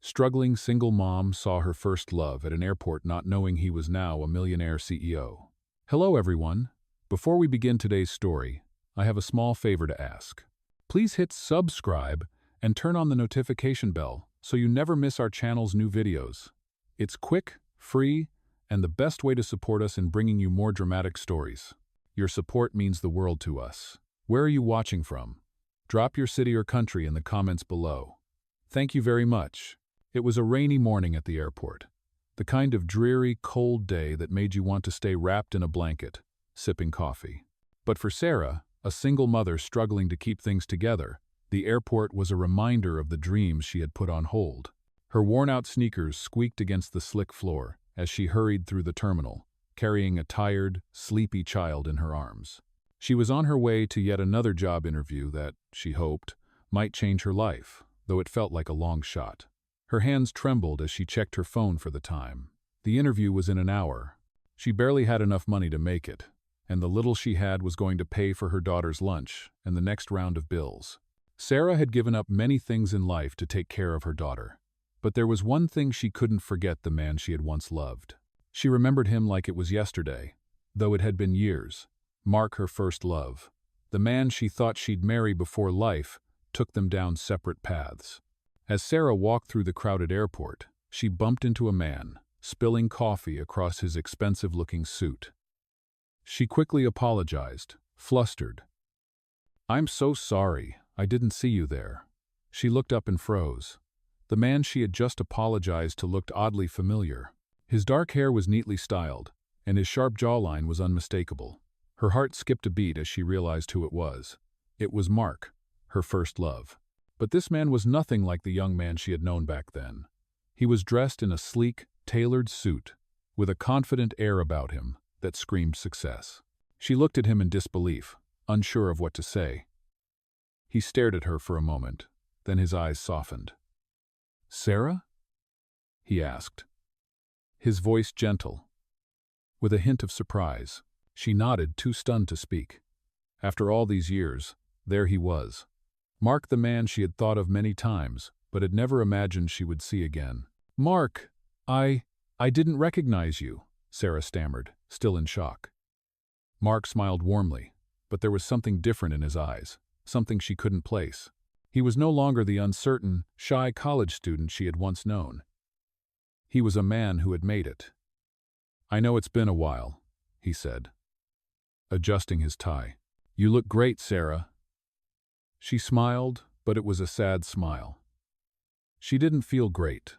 Struggling single mom saw her first love at an airport not knowing he was now a millionaire CEO. Hello everyone. Before we begin today's story, I have a small favor to ask. Please hit subscribe and turn on the notification bell so you never miss our channel's new videos. It's quick, free, and the best way to support us in bringing you more dramatic stories. Your support means the world to us. Where are you watching from? Drop your city or country in the comments below. Thank you very much. It was a rainy morning at the airport. The kind of dreary, cold day that made you want to stay wrapped in a blanket, sipping coffee. But for Sarah, a single mother struggling to keep things together, the airport was a reminder of the dreams she had put on hold. Her worn-out sneakers squeaked against the slick floor as she hurried through the terminal, carrying a tired, sleepy child in her arms. She was on her way to yet another job interview that, she hoped, might change her life, though it felt like a long shot. Her hands trembled as she checked her phone for the time. The interview was in an hour. She barely had enough money to make it, and the little she had was going to pay for her daughter's lunch and the next round of bills. Sarah had given up many things in life to take care of her daughter, but there was one thing she couldn't forget: the man she had once loved. She remembered him like it was yesterday, though it had been years. Mark, her first love. The man she thought she'd marry before life took them down separate paths. As Sarah walked through the crowded airport, she bumped into a man, spilling coffee across his expensive-looking suit. She quickly apologized, flustered. "I'm so sorry, I didn't see you there." She looked up and froze. The man she had just apologized to looked oddly familiar. His dark hair was neatly styled, and his sharp jawline was unmistakable. Her heart skipped a beat as she realized who it was. It was Mark, her first love. But this man was nothing like the young man she had known back then. He was dressed in a sleek, tailored suit, with a confident air about him that screamed success. She looked at him in disbelief, unsure of what to say. He stared at her for a moment, then his eyes softened. "Sarah?" he asked, his voice gentle, with a hint of surprise. She nodded, too stunned to speak. After all these years, there he was. Mark, the man she had thought of many times, but had never imagined she would see again. "Mark, I didn't recognize you," Sarah stammered, still in shock. Mark smiled warmly, but there was something different in his eyes, something she couldn't place. He was no longer the uncertain, shy college student she had once known. He was a man who had made it. "I know it's been a while," he said, adjusting his tie. "You look great, Sarah." She smiled, but it was a sad smile. She didn't feel great.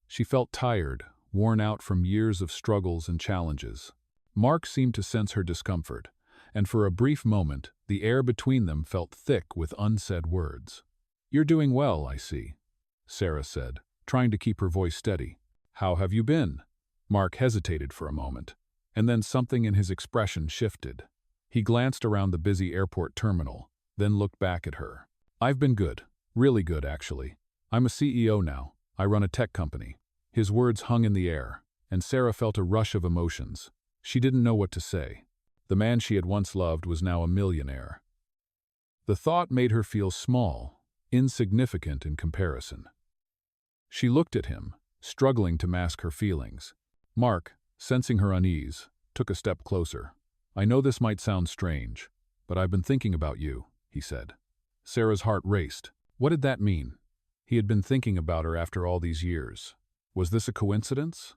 She felt tired, worn out from years of struggles and challenges. Mark seemed to sense her discomfort, and for a brief moment, the air between them felt thick with unsaid words. "You're doing well, I see," Sarah said, trying to keep her voice steady. "How have you been?" Mark hesitated for a moment, and then something in his expression shifted. He glanced around the busy airport terminal, then looked back at her. "I've been good, really good actually. I'm a CEO now. I run a tech company." His words hung in the air, and Sarah felt a rush of emotions. She didn't know what to say. The man she had once loved was now a millionaire. The thought made her feel small, insignificant in comparison. She looked at him, struggling to mask her feelings. Mark, sensing her unease, took a step closer. "I know this might sound strange, but I've been thinking about you," he said. Sarah's heart raced. What did that mean? He had been thinking about her after all these years. Was this a coincidence?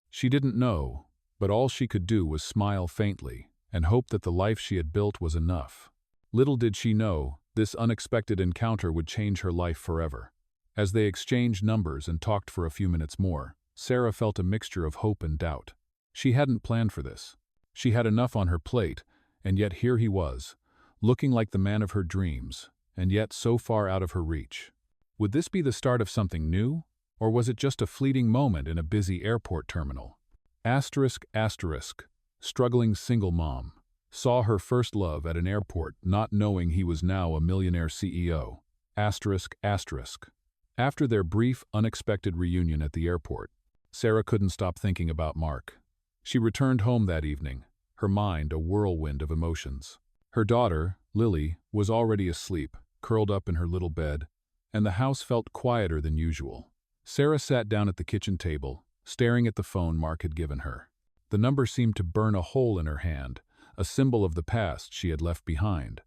She didn't know, but all she could do was smile faintly and hope that the life she had built was enough. Little did she know, this unexpected encounter would change her life forever. As they exchanged numbers and talked for a few minutes more, Sarah felt a mixture of hope and doubt. She hadn't planned for this. She had enough on her plate, and yet here he was, looking like the man of her dreams, and yet so far out of her reach. Would this be the start of something new, or was it just a fleeting moment in a busy airport terminal? ***, struggling single mom, saw her first love at an airport not knowing he was now a millionaire CEO. ***. After their brief, unexpected reunion at the airport, Sarah couldn't stop thinking about Mark. She returned home that evening, her mind a whirlwind of emotions. Her daughter, Lily, was already asleep, curled up in her little bed, and the house felt quieter than usual. Sarah sat down at the kitchen table, staring at the phone Mark had given her. The number seemed to burn a hole in her hand, a symbol of the past she had left behind.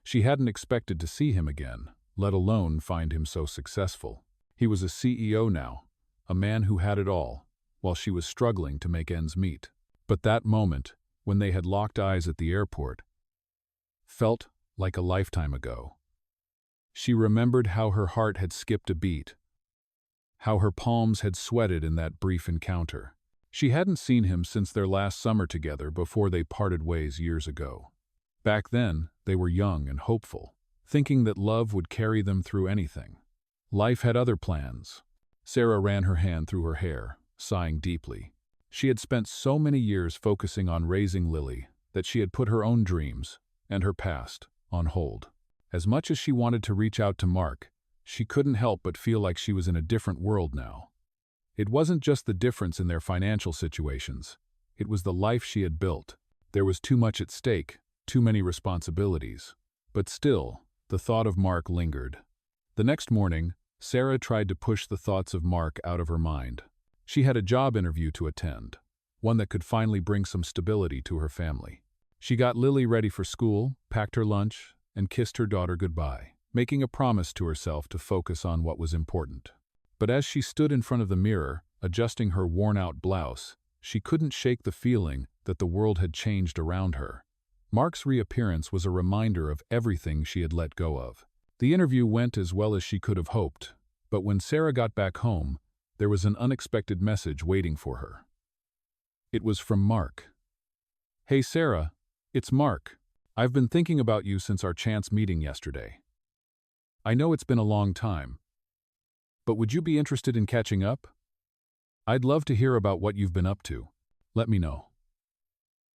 She hadn't expected to see him again, let alone find him so successful. He was a CEO now, a man who had it all, while she was struggling to make ends meet. But that moment, when they had locked eyes at the airport, felt like a lifetime ago. She remembered how her heart had skipped a beat, how her palms had sweated in that brief encounter. She hadn't seen him since their last summer together before they parted ways years ago. Back then, they were young and hopeful, thinking that love would carry them through anything. Life had other plans. Sarah ran her hand through her hair, sighing deeply. She had spent so many years focusing on raising Lily that she had put her own dreams and her past on hold. As much as she wanted to reach out to Mark, she couldn't help but feel like she was in a different world now. It wasn't just the difference in their financial situations. It was the life she had built. There was too much at stake, too many responsibilities. But still, the thought of Mark lingered. The next morning, Sarah tried to push the thoughts of Mark out of her mind. She had a job interview to attend, one that could finally bring some stability to her family. She got Lily ready for school, packed her lunch, and kissed her daughter goodbye, making a promise to herself to focus on what was important. But as she stood in front of the mirror, adjusting her worn-out blouse, she couldn't shake the feeling that the world had changed around her. Mark's reappearance was a reminder of everything she had let go of. The interview went as well as she could have hoped, but when Sarah got back home, there was an unexpected message waiting for her. It was from Mark. "Hey Sarah, it's Mark. I've been thinking about you since our chance meeting yesterday. I know it's been a long time, but would you be interested in catching up? I'd love to hear about what you've been up to. Let me know."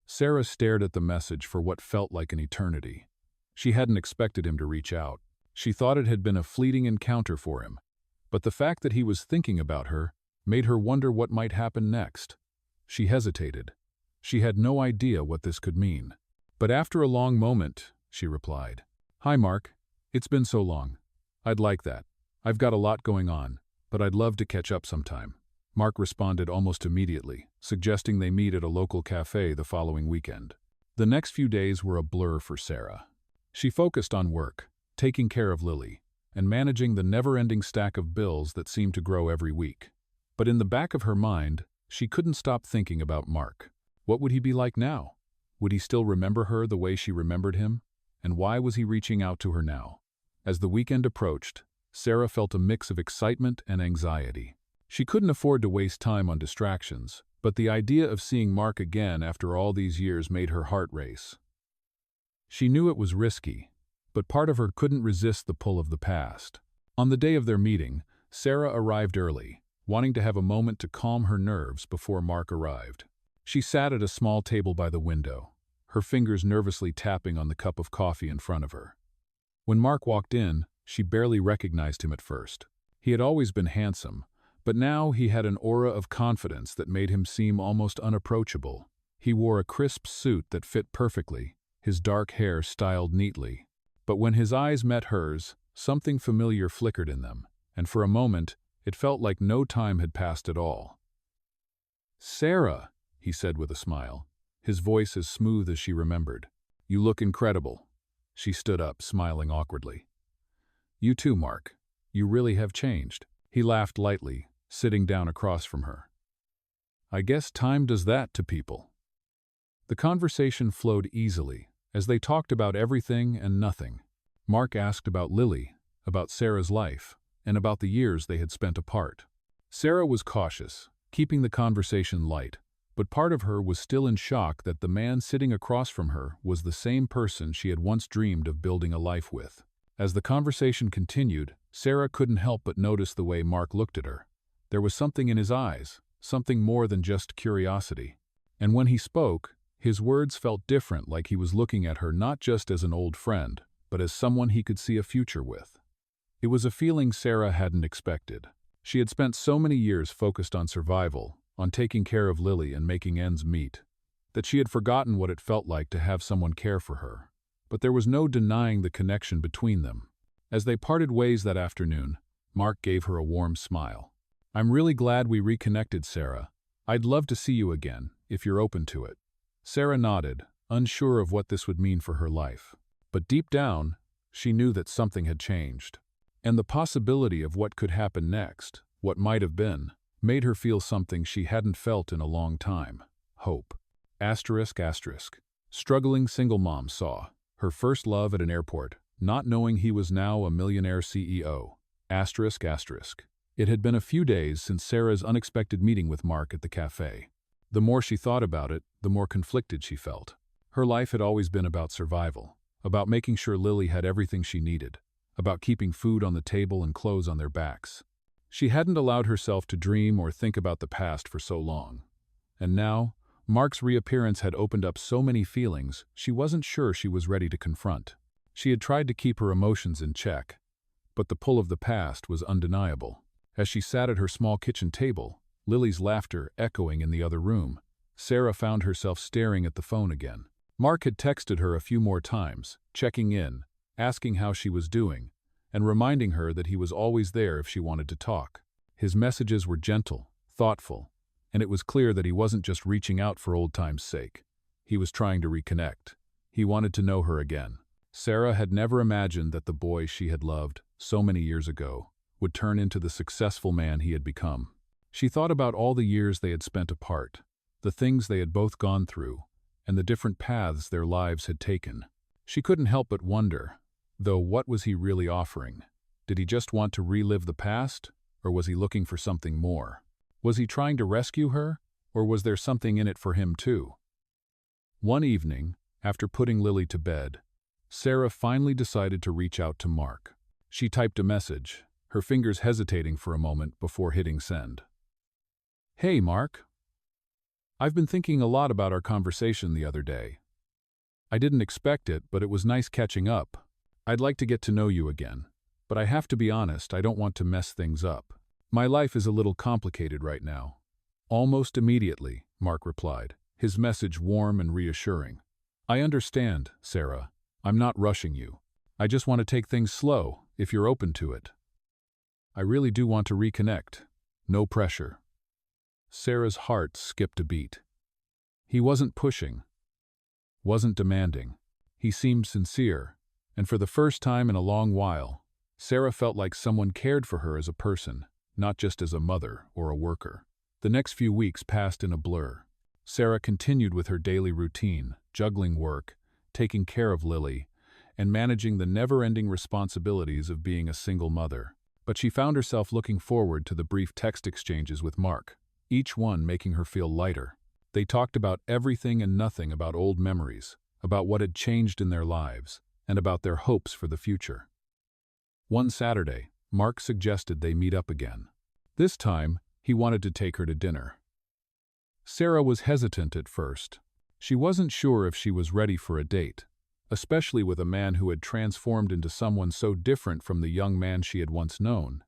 Sarah stared at the message for what felt like an eternity. She hadn't expected him to reach out. She thought it had been a fleeting encounter for him, but the fact that he was thinking about her made her wonder what might happen next. She hesitated. She had no idea what this could mean. But after a long moment, she replied, "Hi Mark, it's been so long. I'd like that. I've got a lot going on, but I'd love to catch up sometime." Mark responded almost immediately, suggesting they meet at a local cafe the following weekend. The next few days were a blur for Sarah. She focused on work, taking care of Lily, and managing the never-ending stack of bills that seemed to grow every week. But in the back of her mind, she couldn't stop thinking about Mark. What would he be like now? Would he still remember her the way she remembered him? And why was he reaching out to her now? As the weekend approached, Sarah felt a mix of excitement and anxiety. She couldn't afford to waste time on distractions, but the idea of seeing Mark again after all these years made her heart race. She knew it was risky, but part of her couldn't resist the pull of the past. On the day of their meeting, Sarah arrived early, wanting to have a moment to calm her nerves before Mark arrived. She sat at a small table by the window, her fingers nervously tapping on the cup of coffee in front of her. When Mark walked in, she barely recognized him at first. He had always been handsome, but now he had an aura of confidence that made him seem almost unapproachable. He wore a crisp suit that fit perfectly, his dark hair styled neatly. But when his eyes met hers, something familiar flickered in them, and for a moment, it felt like no time had passed at all. "Sarah," he said with a smile, his voice as smooth as she remembered. "You look incredible." She stood up, smiling awkwardly. "You too, Mark. You really have changed." He laughed lightly, sitting down across from her. "I guess time does that to people." The conversation flowed easily, as they talked about everything and nothing. Mark asked about Lily, about Sarah's life, and about the years they had spent apart. Sarah was cautious, keeping the conversation light, but part of her was still in shock that the man sitting across from her was the same person she had once dreamed of building a life with. As the conversation continued, Sarah couldn't help but notice the way Mark looked at her. There was something in his eyes, something more than just curiosity. And when he spoke, his words felt different, like he was looking at her not just as an old friend, but as someone he could see a future with. It was a feeling Sarah hadn't expected. She had spent so many years focused on survival, on taking care of Lily and making ends meet, that she had forgotten what it felt like to have someone care for her. But there was no denying the connection between them. As they parted ways that afternoon, Mark gave her a warm smile. "I'm really glad we reconnected, Sarah. I'd love to see you again, if you're open to it." Sarah nodded, unsure of what this would mean for her life. But deep down, she knew that something had changed. And the possibility of what could happen next, what might have been, made her feel something she hadn't felt in a long time: hope. Asterisk, asterisk. Struggling single mom saw her first love at an airport, not knowing he was now a millionaire CEO. Asterisk, asterisk. It had been a few days since Sarah's unexpected meeting with Mark at the cafe. The more she thought about it, the more conflicted she felt. Her life had always been about survival, about making sure Lily had everything she needed, about keeping food on the table and clothes on their backs. She hadn't allowed herself to dream or think about the past for so long. And now, Mark's reappearance had opened up so many feelings she wasn't sure she was ready to confront. She had tried to keep her emotions in check, but the pull of the past was undeniable. As she sat at her small kitchen table, Lily's laughter echoing in the other room, Sarah found herself staring at the phone again. Mark had texted her a few more times, checking in, asking how she was doing, and reminding her that he was always there if she wanted to talk. His messages were gentle, thoughtful, and it was clear that he wasn't just reaching out for old times' sake. He was trying to reconnect. He wanted to know her again. Sarah had never imagined that the boy she had loved so many years ago would turn into the successful man he had become. She thought about all the years they had spent apart, the things they had both gone through, and the different paths their lives had taken. She couldn't help but wonder, though, what was he really offering? Did he just want to relive the past, or was he looking for something more? Was he trying to rescue her, or was there something in it for him too? One evening, after putting Lily to bed, Sarah finally decided to reach out to Mark. She typed a message, her fingers hesitating for a moment before hitting send. "Hey, Mark. I've been thinking a lot about our conversation the other day. I didn't expect it, but it was nice catching up. I'd like to get to know you again, but I have to be honest, I don't want to mess things up. My life is a little complicated right now." Almost immediately, Mark replied, his message warm and reassuring. "I understand, Sarah. I'm not rushing you. I just want to take things slow, if you're open to it. I really do want to reconnect. No pressure." Sarah's heart skipped a beat. He wasn't pushing, wasn't demanding. He seemed sincere, and for the first time in a long while, Sarah felt like someone cared for her as a person, not just as a mother or a worker. The next few weeks passed in a blur. Sarah continued with her daily routine, juggling work, taking care of Lily, and managing the never-ending responsibilities of being a single mother. But she found herself looking forward to the brief text exchanges with Mark, each one making her feel lighter. They talked about everything and nothing, about old memories, about what had changed in their lives, and about their hopes for the future. One Saturday, Mark suggested they meet up again. This time, he wanted to take her to dinner. Sarah was hesitant at first. She wasn't sure if she was ready for a date, especially with a man who had transformed into someone so different from the young man she had once known.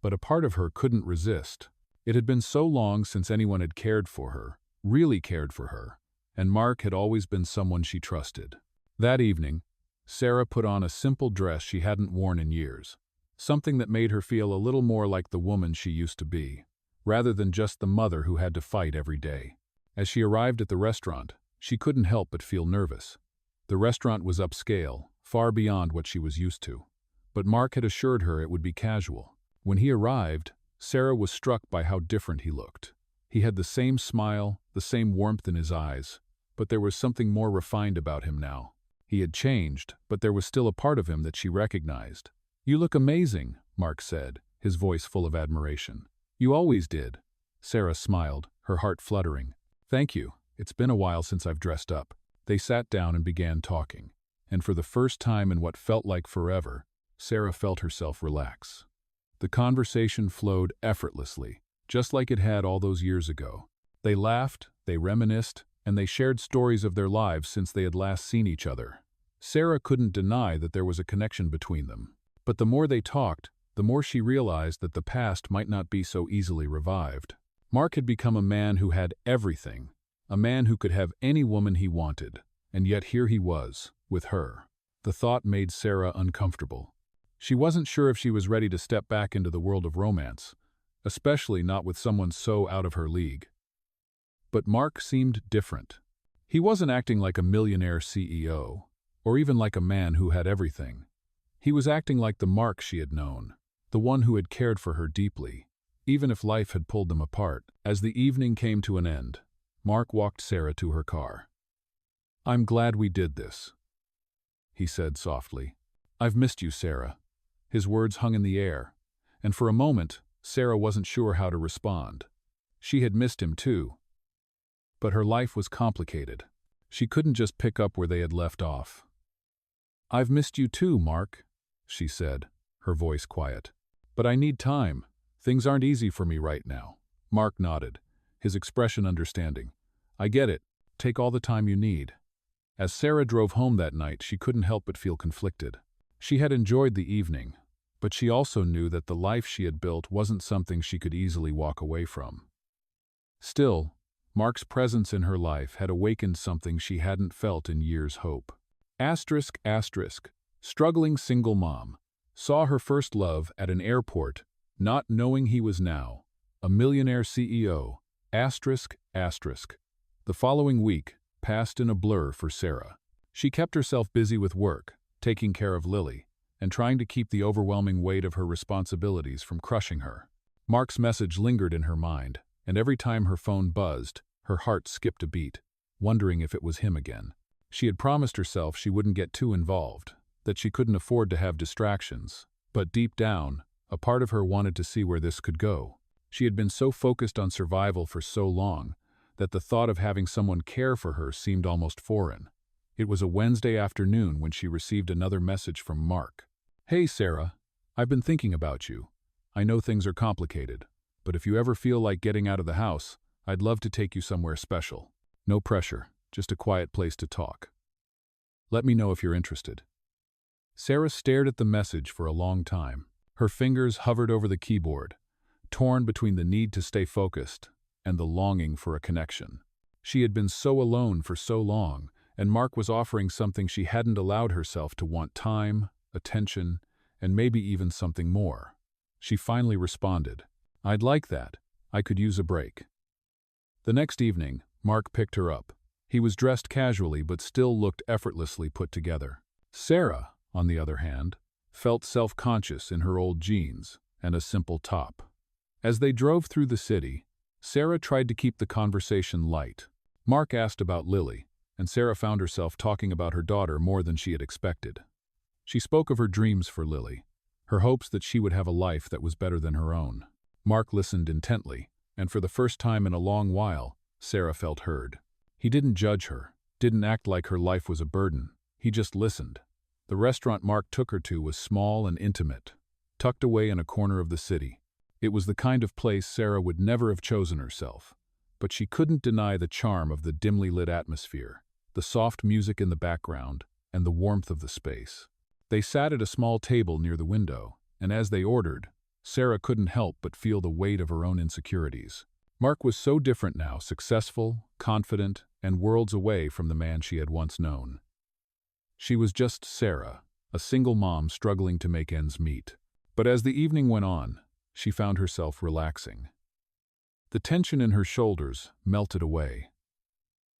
But a part of her couldn't resist. It had been so long since anyone had cared for her, really cared for her, and Mark had always been someone she trusted. That evening, Sarah put on a simple dress she hadn't worn in years, something that made her feel a little more like the woman she used to be, rather than just the mother who had to fight every day. As she arrived at the restaurant, she couldn't help but feel nervous. The restaurant was upscale, far beyond what she was used to, but Mark had assured her it would be casual. When he arrived, Sarah was struck by how different he looked. He had the same smile, the same warmth in his eyes, but there was something more refined about him now. He had changed, but there was still a part of him that she recognized. "You look amazing," Mark said, his voice full of admiration. "You always did." Sarah smiled, her heart fluttering. "Thank you. It's been a while since I've dressed up." They sat down and began talking, and for the first time in what felt like forever, Sarah felt herself relax. The conversation flowed effortlessly, just like it had all those years ago. They laughed, they reminisced, and they shared stories of their lives since they had last seen each other. Sarah couldn't deny that there was a connection between them. But the more they talked, the more she realized that the past might not be so easily revived. Mark had become a man who had everything, a man who could have any woman he wanted, and yet here he was, with her. The thought made Sarah uncomfortable. She wasn't sure if she was ready to step back into the world of romance, especially not with someone so out of her league. But Mark seemed different. He wasn't acting like a millionaire CEO, or even like a man who had everything. He was acting like the Mark she had known, the one who had cared for her deeply, even if life had pulled them apart. As the evening came to an end, Mark walked Sarah to her car. "I'm glad we did this," he said softly. "I've missed you, Sarah." His words hung in the air, and for a moment, Sarah wasn't sure how to respond. She had missed him too. But her life was complicated. She couldn't just pick up where they had left off. "I've missed you too, Mark," she said, her voice quiet. "But I need time. Things aren't easy for me right now." Mark nodded, his expression understanding. "I get it. Take all the time you need." As Sarah drove home that night, she couldn't help but feel conflicted. She had enjoyed the evening, but she also knew that the life she had built wasn't something she could easily walk away from. Still, Mark's presence in her life had awakened something she hadn't felt in years. Hope. Struggling single mom, saw her first love at an airport, not knowing he was now a millionaire CEO. The following week passed in a blur for Sarah. She kept herself busy with work, taking care of Lily, and trying to keep the overwhelming weight of her responsibilities from crushing her. Mark's message lingered in her mind, and every time her phone buzzed, her heart skipped a beat, wondering if it was him again. She had promised herself she wouldn't get too involved, that she couldn't afford to have distractions, but deep down, a part of her wanted to see where this could go. She had been so focused on survival for so long that the thought of having someone care for her seemed almost foreign. It was a Wednesday afternoon when she received another message from Mark. "Hey Sarah, I've been thinking about you. I know things are complicated, but if you ever feel like getting out of the house, I'd love to take you somewhere special. No pressure, just a quiet place to talk. Let me know if you're interested." Sarah stared at the message for a long time. Her fingers hovered over the keyboard, torn between the need to stay focused and the longing for a connection. She had been so alone for so long, and Mark was offering something she hadn't allowed herself to want: time, attention, and maybe even something more. She finally responded, "I'd like that. I could use a break." The next evening, Mark picked her up. He was dressed casually but still looked effortlessly put together. Sarah, on the other hand, felt self-conscious in her old jeans and a simple top. As they drove through the city, Sarah tried to keep the conversation light. Mark asked about Lily, and Sarah found herself talking about her daughter more than she had expected. She spoke of her dreams for Lily, her hopes that she would have a life that was better than her own. Mark listened intently, and for the first time in a long while, Sarah felt heard. He didn't judge her, didn't act like her life was a burden. He just listened. The restaurant Mark took her to was small and intimate, tucked away in a corner of the city. It was the kind of place Sarah would never have chosen herself, but she couldn't deny the charm of the dimly lit atmosphere, the soft music in the background, and the warmth of the space. They sat at a small table near the window, and as they ordered, Sarah couldn't help but feel the weight of her own insecurities. Mark was so different now, successful, confident, and worlds away from the man she had once known. She was just Sarah, a single mom struggling to make ends meet. But as the evening went on, she found herself relaxing. The tension in her shoulders melted away,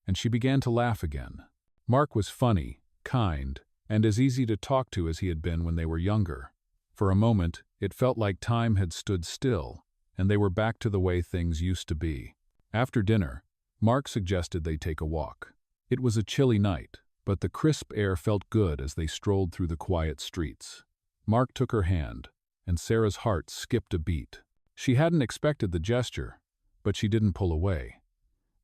and she began to laugh again. Mark was funny, kind, and as easy to talk to as he had been when they were younger. For a moment, it felt like time had stood still, and they were back to the way things used to be. After dinner, Mark suggested they take a walk. It was a chilly night, but the crisp air felt good as they strolled through the quiet streets. Mark took her hand, and Sarah's heart skipped a beat. She hadn't expected the gesture, but she didn't pull away.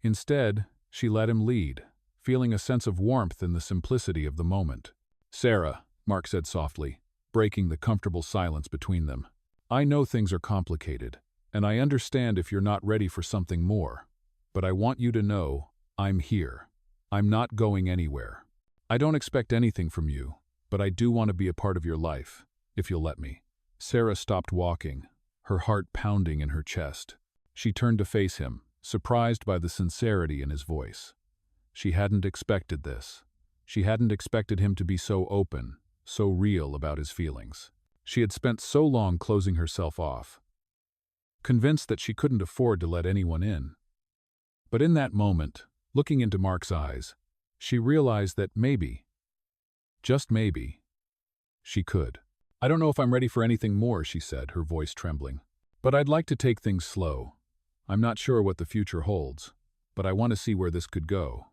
Instead, she let him lead, feeling a sense of warmth in the simplicity of the moment. "Sarah," Mark said softly, breaking the comfortable silence between them, "I know things are complicated, and I understand if you're not ready for something more, but I want you to know I'm here. I'm not going anywhere. I don't expect anything from you, but I do want to be a part of your life, if you'll let me." Sarah stopped walking, her heart pounding in her chest. She turned to face him, surprised by the sincerity in his voice. She hadn't expected this. She hadn't expected him to be so open, so real about his feelings. She had spent so long closing herself off, convinced that she couldn't afford to let anyone in. But in that moment, looking into Mark's eyes, she realized that maybe, just maybe, she could. "I don't know if I'm ready for anything more," she said, her voice trembling. "But I'd like to take things slow. I'm not sure what the future holds, but I want to see where this could go."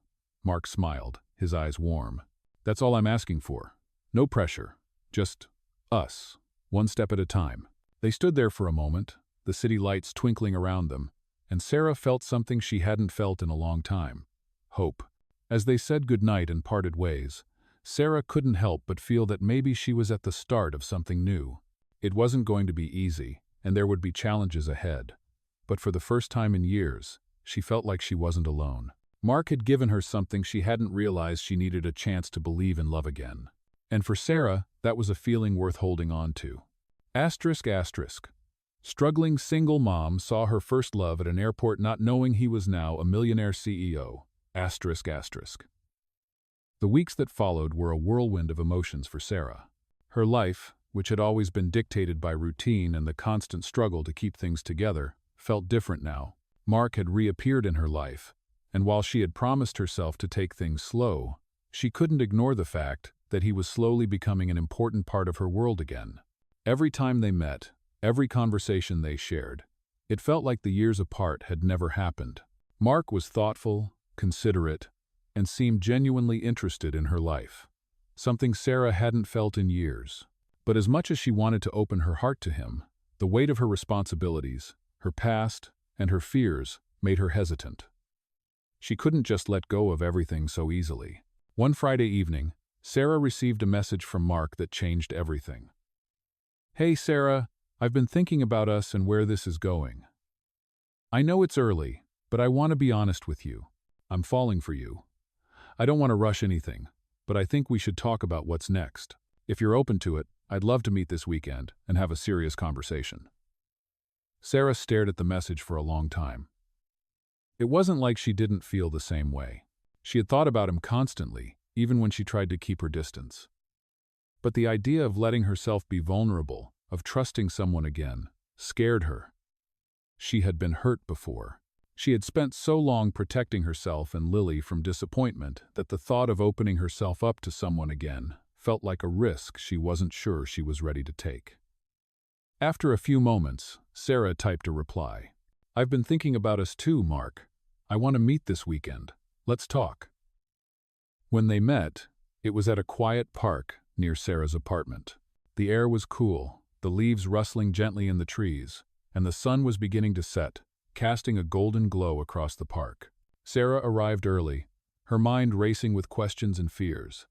Mark smiled, his eyes warm. "That's all I'm asking for. No pressure. Just us, one step at a time." They stood there for a moment, the city lights twinkling around them, and Sarah felt something she hadn't felt in a long time: hope. As they said goodnight and parted ways, Sarah couldn't help but feel that maybe she was at the start of something new. It wasn't going to be easy, and there would be challenges ahead. But for the first time in years, she felt like she wasn't alone. Mark had given her something she hadn't realized: she needed a chance to believe in love again. And for Sarah, that was a feeling worth holding on to. Asterisk asterisk. Struggling single mom saw her first love at an airport not knowing he was now a millionaire CEO. Asterisk asterisk. The weeks that followed were a whirlwind of emotions for Sarah. Her life, which had always been dictated by routine and the constant struggle to keep things together, felt different now. Mark had reappeared in her life, and while she had promised herself to take things slow, she couldn't ignore the fact that he was slowly becoming an important part of her world again. Every time they met, every conversation they shared, it felt like the years apart had never happened. Mark was thoughtful, considerate, and seemed genuinely interested in her life, something Sarah hadn't felt in years. But as much as she wanted to open her heart to him, the weight of her responsibilities, her past, and her fears made her hesitant. She couldn't just let go of everything so easily. One Friday evening, Sarah received a message from Mark that changed everything. "Hey Sarah, I've been thinking about us and where this is going. I know it's early, but I want to be honest with you. I'm falling for you. I don't want to rush anything, but I think we should talk about what's next. If you're open to it, I'd love to meet this weekend and have a serious conversation." Sarah stared at the message for a long time. It wasn't like she didn't feel the same way. She had thought about him constantly, even when she tried to keep her distance. But the idea of letting herself be vulnerable, of trusting someone again, scared her. She had been hurt before. She had spent so long protecting herself and Lily from disappointment that the thought of opening herself up to someone again felt like a risk she wasn't sure she was ready to take. After a few moments, Sarah typed a reply. "I've been thinking about us too, Mark. I want to meet this weekend. Let's talk." When they met, it was at a quiet park near Sarah's apartment. The air was cool, the leaves rustling gently in the trees, and the sun was beginning to set, casting a golden glow across the park. Sarah arrived early, her mind racing with questions and fears.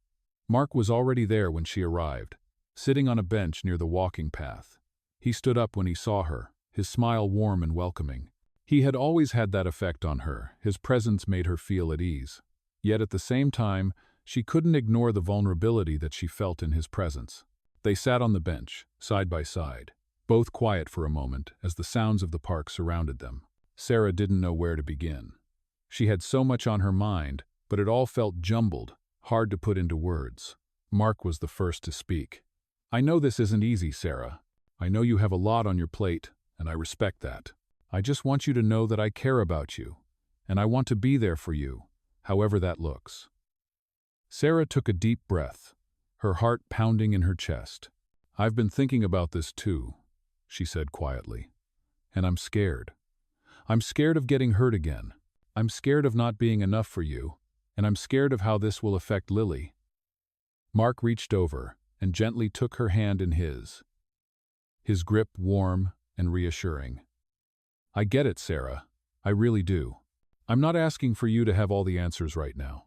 Mark was already there when she arrived, sitting on a bench near the walking path. He stood up when he saw her, his smile warm and welcoming. He had always had that effect on her. His presence made her feel at ease. Yet at the same time, she couldn't ignore the vulnerability that she felt in his presence. They sat on the bench, side by side, both quiet for a moment as the sounds of the park surrounded them. Sarah didn't know where to begin. She had so much on her mind, but it all felt jumbled, hard to put into words. Mark was the first to speak. "I know this isn't easy, Sarah. I know you have a lot on your plate, and I respect that. I just want you to know that I care about you, and I want to be there for you, however that looks." Sarah took a deep breath, her heart pounding in her chest. "I've been thinking about this too," she said quietly, "and I'm scared. I'm scared of getting hurt again. I'm scared of not being enough for you, and I'm scared of how this will affect Lily." Mark reached over and gently took her hand in his grip warm and reassuring. "I get it, Sarah. I really do. I'm not asking for you to have all the answers right now.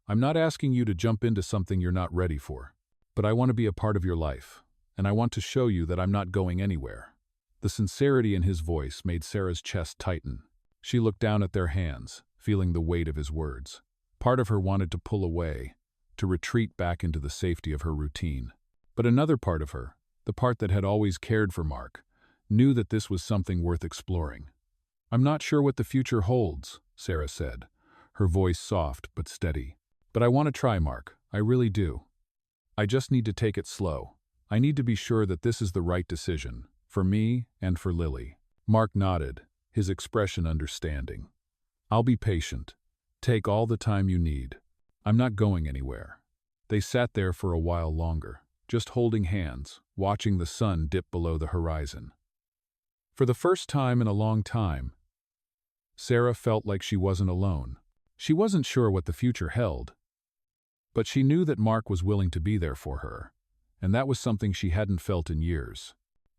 I'm not asking you to jump into something you're not ready for. But I want to be a part of your life, and I want to show you that I'm not going anywhere." The sincerity in his voice made Sarah's chest tighten. She looked down at their hands, feeling the weight of his words. Part of her wanted to pull away, to retreat back into the safety of her routine. But another part of her, the part that had always cared for Mark, knew that this was something worth exploring. "I'm not sure what the future holds," Sarah said, her voice soft but steady. "But I want to try, Mark. I really do. I just need to take it slow. I need to be sure that this is the right decision, for me and for Lily. Mark nodded, his expression understanding. I'll be patient. Take all the time you need. I'm not going anywhere. They sat there for a while longer, just holding hands, watching the sun dip below the horizon. For the first time in a long time, Sarah felt like she wasn't alone. She wasn't sure what the future held, but she knew that Mark was willing to be there for her, and that was something she hadn't felt in years.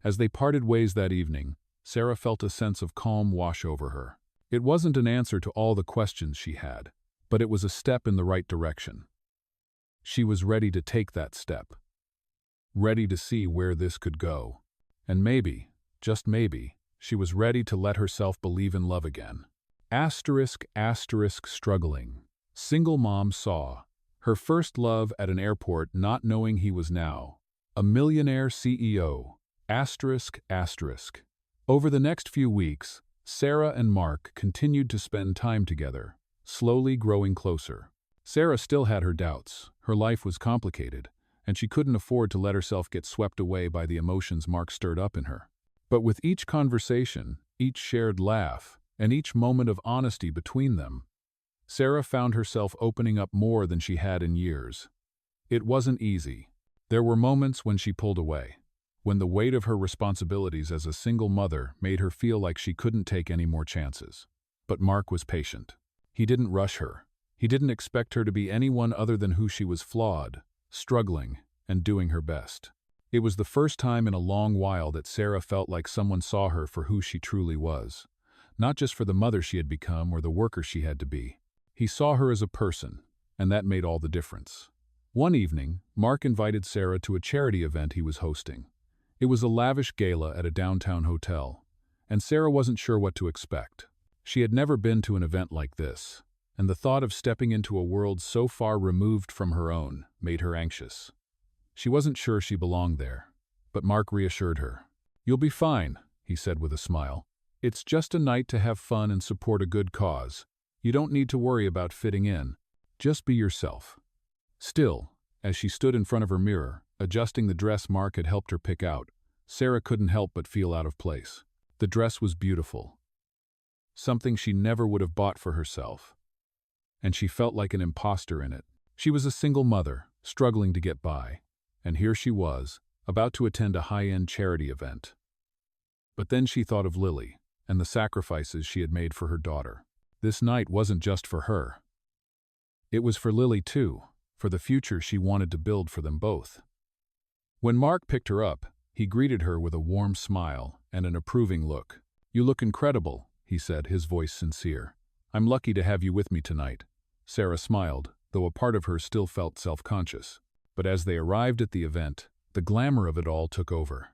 As they parted ways that evening, Sarah felt a sense of calm wash over her. It wasn't an answer to all the questions she had, but it was a step in the right direction. She was ready to take that step, ready to see where this could go. And maybe, just maybe, she was ready to let herself believe in love again. Struggling. Single mom saw her first love at an airport, not knowing he was now a millionaire CEO. Over the next few weeks, Sarah and Mark continued to spend time together, slowly growing closer. Sarah still had her doubts. Her life was complicated, and she couldn't afford to let herself get swept away by the emotions Mark stirred up in her. But with each conversation, each shared laugh, and each moment of honesty between them, Sarah found herself opening up more than she had in years. It wasn't easy. There were moments when she pulled away, when the weight of her responsibilities as a single mother made her feel like she couldn't take any more chances. But Mark was patient. He didn't rush her. He didn't expect her to be anyone other than who she was: flawed, struggling, and doing her best. It was the first time in a long while that Sarah felt like someone saw her for who she truly was, not just for the mother she had become or the worker she had to be. He saw her as a person, and that made all the difference. One evening, Mark invited Sarah to a charity event he was hosting. It was a lavish gala at a downtown hotel, and Sarah wasn't sure what to expect. She had never been to an event like this, and the thought of stepping into a world so far removed from her own made her anxious. She wasn't sure she belonged there, but Mark reassured her. "You'll be fine," he said with a smile. "It's just a night to have fun and support a good cause. You don't need to worry about fitting in. Just be yourself." Still, as she stood in front of her mirror, adjusting the dress Mark had helped her pick out, Sarah couldn't help but feel out of place. The dress was beautiful, something she never would have bought for herself, and she felt like an imposter in it. She was a single mother, struggling to get by, and here she was, about to attend a high-end charity event. But then she thought of Lily, and the sacrifices she had made for her daughter. This night wasn't just for her. It was for Lily too, for the future she wanted to build for them both. When Mark picked her up, he greeted her with a warm smile and an approving look. "You look incredible," he said, his voice sincere. "I'm lucky to have you with me tonight." Sarah smiled, though a part of her still felt self-conscious. But as they arrived at the event, the glamour of it all took over.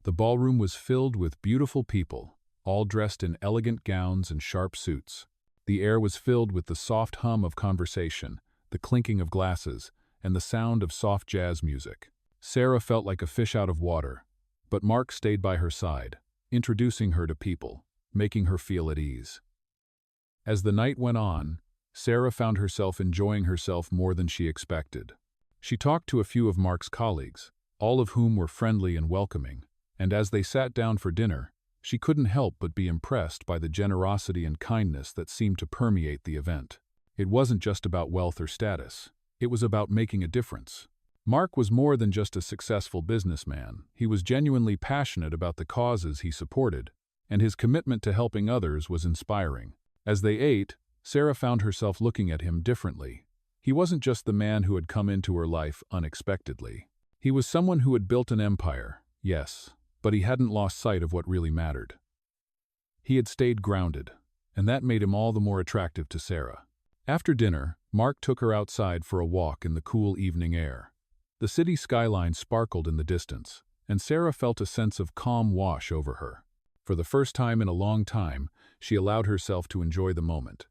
The ballroom was filled with beautiful people, all dressed in elegant gowns and sharp suits. The air was filled with the soft hum of conversation, the clinking of glasses, and the sound of soft jazz music. Sarah felt like a fish out of water, but Mark stayed by her side, introducing her to people, making her feel at ease. As the night went on, Sarah found herself enjoying herself more than she expected. She talked to a few of Mark's colleagues, all of whom were friendly and welcoming, and as they sat down for dinner, she couldn't help but be impressed by the generosity and kindness that seemed to permeate the event. It wasn't just about wealth or status. It was about making a difference. Mark was more than just a successful businessman. He was genuinely passionate about the causes he supported, and his commitment to helping others was inspiring. As they ate, Sarah found herself looking at him differently. He wasn't just the man who had come into her life unexpectedly. He was someone who had built an empire, yes, but he hadn't lost sight of what really mattered. He had stayed grounded, and that made him all the more attractive to Sarah. After dinner, Mark took her outside for a walk in the cool evening air. The city skyline sparkled in the distance, and Sarah felt a sense of calm wash over her. For the first time in a long time, she allowed herself to enjoy the moment.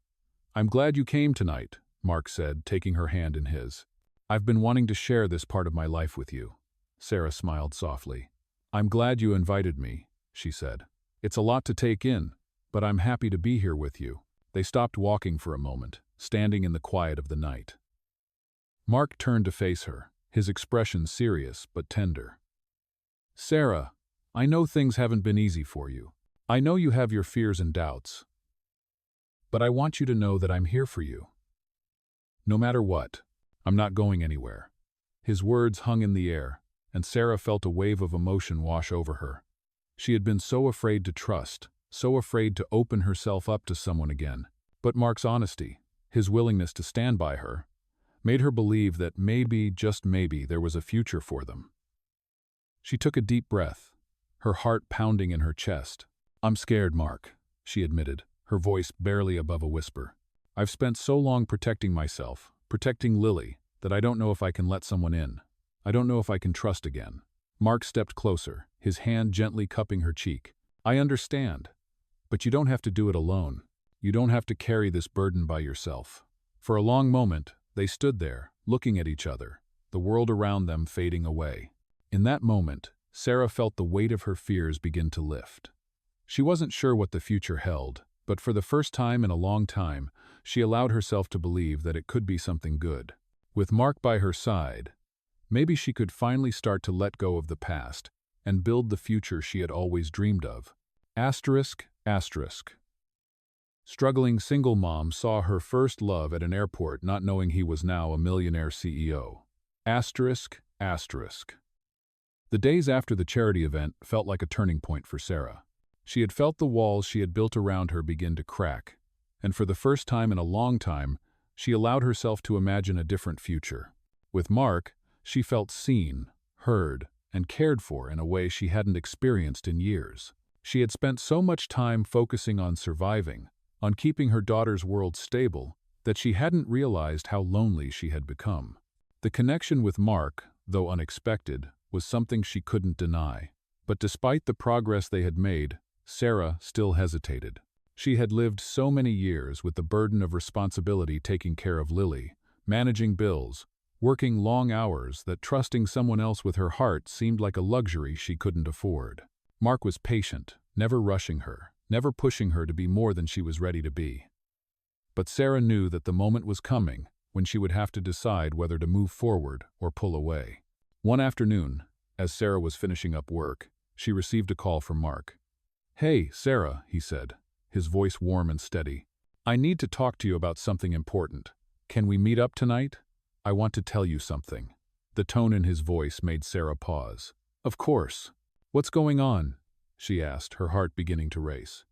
"I'm glad you came tonight," Mark said, taking her hand in his. "I've been wanting to share this part of my life with you." Sarah smiled softly. "I'm glad you invited me," she said. "It's a lot to take in, but I'm happy to be here with you." They stopped walking for a moment, standing in the quiet of the night. Mark turned to face her, his expression serious but tender. Sarah, I know things haven't been easy for you. I know you have your fears and doubts. But I want you to know that I'm here for you. No matter what, I'm not going anywhere. His words hung in the air, and Sarah felt a wave of emotion wash over her. She had been so afraid to trust, so afraid to open herself up to someone again. But Mark's honesty, his willingness to stand by her, made her believe that maybe, just maybe, there was a future for them. She took a deep breath, her heart pounding in her chest. "I'm scared, Mark," she admitted, her voice barely above a whisper. "I've spent so long protecting myself, protecting Lily, that I don't know if I can let someone in. I don't know if I can trust again." Mark stepped closer, his hand gently cupping her cheek. "I understand, but you don't have to do it alone. You don't have to carry this burden by yourself." For a long moment, they stood there, looking at each other, the world around them fading away. In that moment, Sarah felt the weight of her fears begin to lift. She wasn't sure what the future held, but for the first time in a long time, she allowed herself to believe that it could be something good. With Mark by her side, maybe she could finally start to let go of the past and build the future she had always dreamed of. Asterisk, asterisk. Struggling single mom saw her first love at an airport not knowing he was now a millionaire CEO. Asterisk, asterisk. The days after the charity event felt like a turning point for Sarah. She had felt the walls she had built around her begin to crack, and for the first time in a long time, she allowed herself to imagine a different future. With Mark, she felt seen, heard, and cared for in a way she hadn't experienced in years. She had spent so much time focusing on surviving, on keeping her daughter's world stable, that she hadn't realized how lonely she had become. The connection with Mark, though unexpected, was something she couldn't deny. But despite the progress they had made, Sarah still hesitated. She had lived so many years with the burden of responsibility taking care of Lily, managing bills, working long hours, that trusting someone else with her heart seemed like a luxury she couldn't afford. Mark was patient, never rushing her, never pushing her to be more than she was ready to be. But Sarah knew that the moment was coming when she would have to decide whether to move forward or pull away. One afternoon, as Sarah was finishing up work, she received a call from Mark. "Hey, Sarah," he said, his voice warm and steady. "I need to talk to you about something important. Can we meet up tonight? I want to tell you something." The tone in his voice made Sarah pause. "Of course. What's going on?" she asked, her heart beginning to race.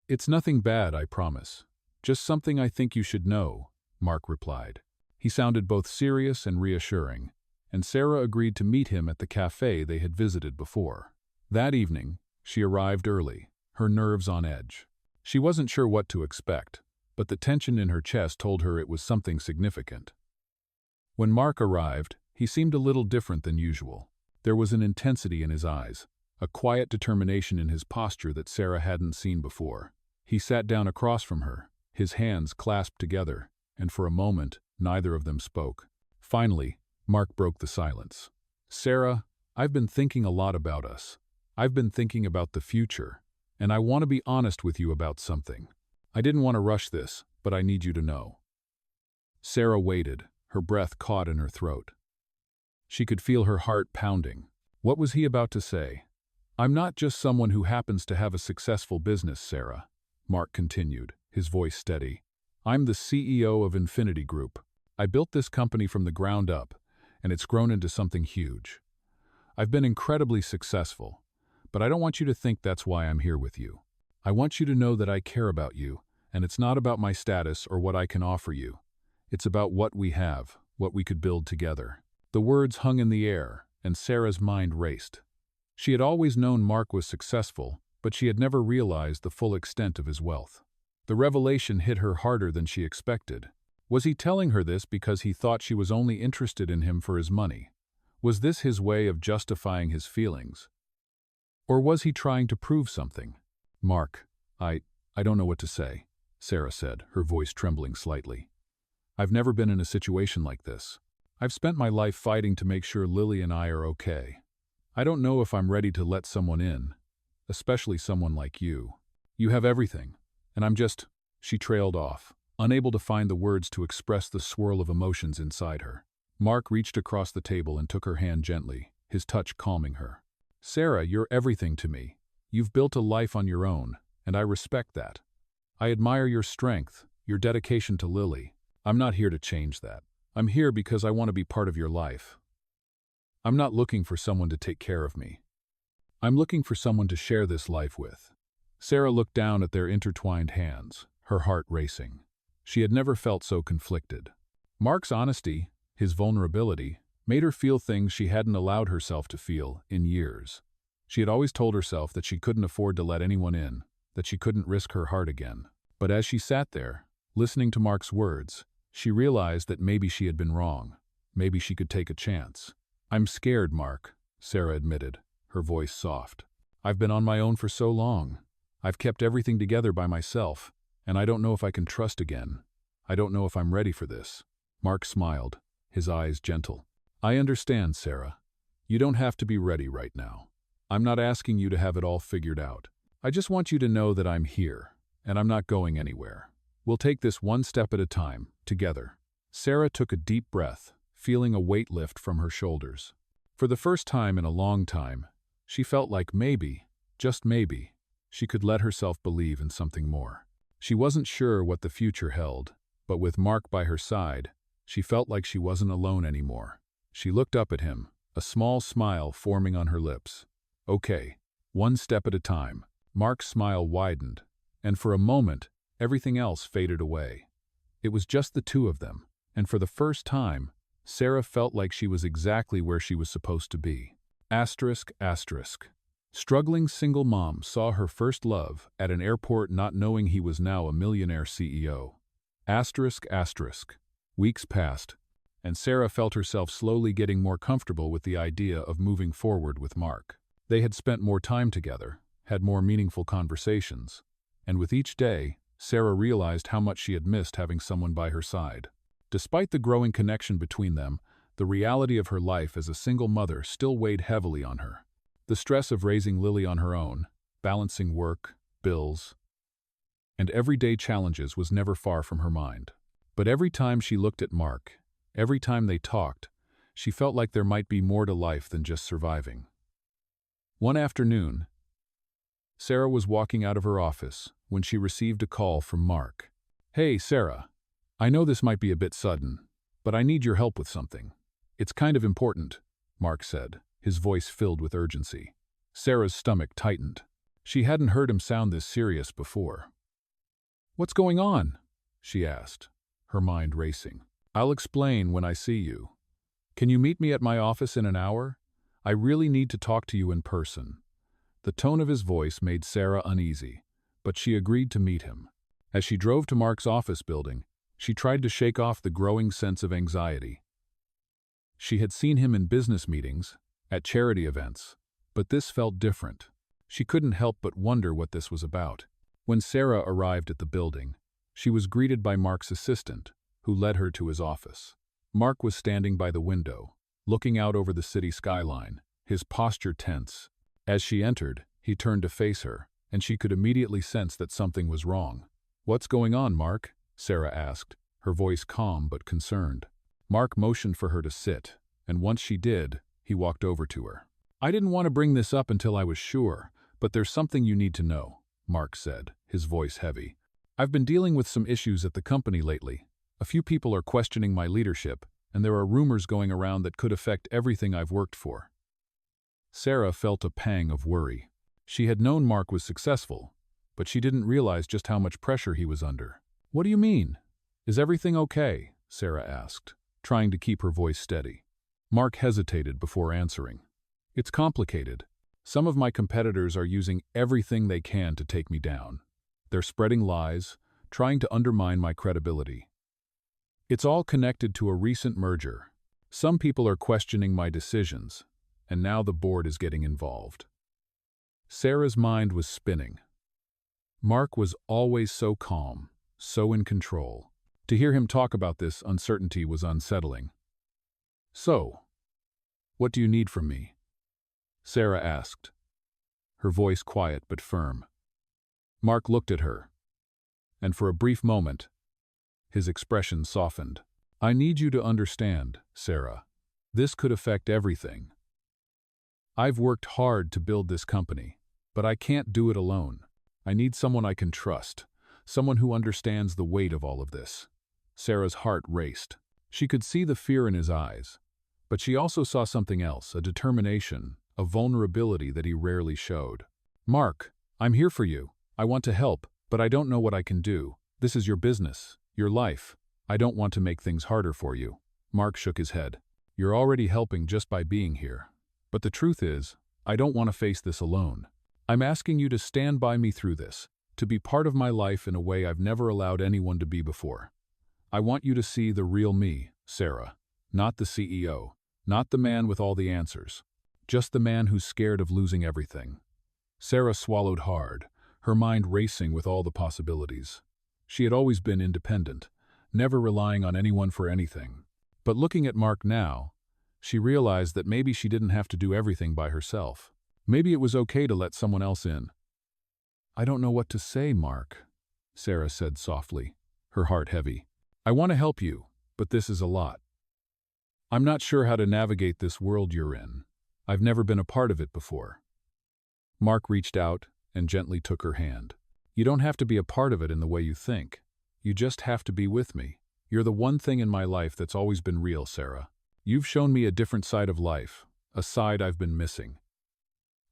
"It's nothing bad, I promise. Just something I think you should know," Mark replied. He sounded both serious and reassuring, and Sarah agreed to meet him at the cafe they had visited before. That evening, she arrived early, her nerves on edge. She wasn't sure what to expect, but the tension in her chest told her it was something significant. When Mark arrived, he seemed a little different than usual. There was an intensity in his eyes, a quiet determination in his posture that Sarah hadn't seen before. He sat down across from her, his hands clasped together, and for a moment, neither of them spoke. Finally, Mark broke the silence. "Sarah, I've been thinking a lot about us. I've been thinking about the future, and I want to be honest with you about something. I didn't want to rush this, but I need you to know." Sarah waited, her breath caught in her throat. She could feel her heart pounding. What was he about to say? "I'm not just someone who happens to have a successful business, Sarah," Mark continued, his voice steady. "I'm the CEO of Infinity Group. I built this company from the ground up, and it's grown into something huge. I've been incredibly successful, but I don't want you to think that's why I'm here with you. I want you to know that I care about you, and it's not about my status or what I can offer you. It's about what we have, what we could build together." The words hung in the air, and Sarah's mind raced. She had always known Mark was successful, but she had never realized the full extent of his wealth. The revelation hit her harder than she expected. Was he telling her this because he thought she was only interested in him for his money? Was this his way of justifying his feelings? Or was he trying to prove something? "Mark, I don't know what to say," Sarah said, her voice trembling slightly. "I've never been in a situation like this. I've spent my life fighting to make sure Lily and I are okay. I don't know if I'm ready to let someone in, especially someone like you. You have everything, and I'm just—" She trailed off, unable to find the words to express the swirl of emotions inside her. Mark reached across the table and took her hand gently, his touch calming her. Sarah, you're everything to me. You've built a life on your own, and I respect that. I admire your strength, your dedication to Lily. I'm not here to change that. I'm here because I want to be part of your life. I'm not looking for someone to take care of me. I'm looking for someone to share this life with. Sarah looked down at their intertwined hands, her heart racing. She had never felt so conflicted. Mark's honesty, his vulnerability, made her feel things she hadn't allowed herself to feel in years. She had always told herself that she couldn't afford to let anyone in, that she couldn't risk her heart again. But as she sat there, listening to Mark's words, she realized that maybe she had been wrong. Maybe she could take a chance. I'm scared, Mark, Sarah admitted, her voice soft. I've been on my own for so long. I've kept everything together by myself, and I don't know if I can trust again. I don't know if I'm ready for this. Mark smiled, his eyes gentle. I understand, Sarah. You don't have to be ready right now. I'm not asking you to have it all figured out. I just want you to know that I'm here, and I'm not going anywhere. We'll take this one step at a time, together. Sarah took a deep breath, feeling a weight lift from her shoulders. For the first time in a long time, she felt like maybe, just maybe, she could let herself believe in something more. She wasn't sure what the future held, but with Mark by her side, she felt like she wasn't alone anymore. She looked up at him, a small smile forming on her lips. Okay, one step at a time. Mark's smile widened, and for a moment, everything else faded away. It was just the two of them, and for the first time, Sarah felt like she was exactly where she was supposed to be. Asterisk. Struggling single mom saw her first love at an airport not knowing he was now a millionaire CEO. Asterisk. Weeks passed, and Sarah felt herself slowly getting more comfortable with the idea of moving forward with Mark. They had spent more time together, had more meaningful conversations, and with each day, Sarah realized how much she had missed having someone by her side. Despite the growing connection between them, the reality of her life as a single mother still weighed heavily on her. The stress of raising Lily on her own, balancing work, bills, and everyday challenges was never far from her mind. But every time she looked at Mark, every time they talked, she felt like there might be more to life than just surviving. One afternoon, Sarah was walking out of her office when she received a call from Mark. Hey, Sarah. I know this might be a bit sudden, but I need your help with something. It's kind of important, Mark said, his voice filled with urgency. Sarah's stomach tightened. She hadn't heard him sound this serious before. What's going on? She asked, her mind racing. I'll explain when I see you. Can you meet me at my office in an hour? I really need to talk to you in person. The tone of his voice made Sarah uneasy, but she agreed to meet him. As she drove to Mark's office building, she tried to shake off the growing sense of anxiety. She had seen him in business meetings, at charity events, but this felt different. She couldn't help but wonder what this was about. When Sarah arrived at the building, she was greeted by Mark's assistant, who led her to his office. Mark was standing by the window, looking out over the city skyline, his posture tense. As she entered, he turned to face her, and she could immediately sense that something was wrong. What's going on, Mark? Sarah asked, her voice calm but concerned. Mark motioned for her to sit, and once she did, he walked over to her. I didn't want to bring this up until I was sure, but there's something you need to know, Mark said, his voice heavy. I've been dealing with some issues at the company lately. A few people are questioning my leadership, and there are rumors going around that could affect everything I've worked for. Sarah felt a pang of worry. She had known Mark was successful, but she didn't realize just how much pressure he was under. What do you mean? Is everything okay? Sarah asked, trying to keep her voice steady. Mark hesitated before answering. It's complicated. Some of my competitors are using everything they can to take me down. They're spreading lies, trying to undermine my credibility. It's all connected to a recent merger. Some people are questioning my decisions, and now the board is getting involved. Sarah's mind was spinning. Mark was always so calm, so in control. To hear him talk about this uncertainty was unsettling. So, what do you need from me? Sarah asked, her voice quiet but firm. Mark looked at her, and for a brief moment, his expression softened. I need you to understand, Sarah. This could affect everything. I've worked hard to build this company, but I can't do it alone. I need someone I can trust, someone who understands the weight of all of this." Sarah's heart raced. She could see the fear in his eyes, but she also saw something else, a determination, a vulnerability that he rarely showed. "Mark, I'm here for you. I want to help, but I don't know what I can do. This is your business, your life. I don't want to make things harder for you." Mark shook his head. "You're already helping just by being here. But the truth is, I don't want to face this alone. I'm asking you to stand by me through this, to be part of my life in a way I've never allowed anyone to be before. I want you to see the real me, Sarah, not the CEO, not the man with all the answers, just the man who's scared of losing everything." Sarah swallowed hard, her mind racing with all the possibilities. She had always been independent, never relying on anyone for anything. But looking at Mark now, she realized that maybe she didn't have to do everything by herself. Maybe it was okay to let someone else in. "I don't know what to say, Mark," Sarah said softly, her heart heavy. "I want to help you, but this is a lot. I'm not sure how to navigate this world you're in. I've never been a part of it before." Mark reached out and gently took her hand. "You don't have to be a part of it in the way you think. You just have to be with me. You're the one thing in my life that's always been real, Sarah. You've shown me a different side of life, a side I've been missing.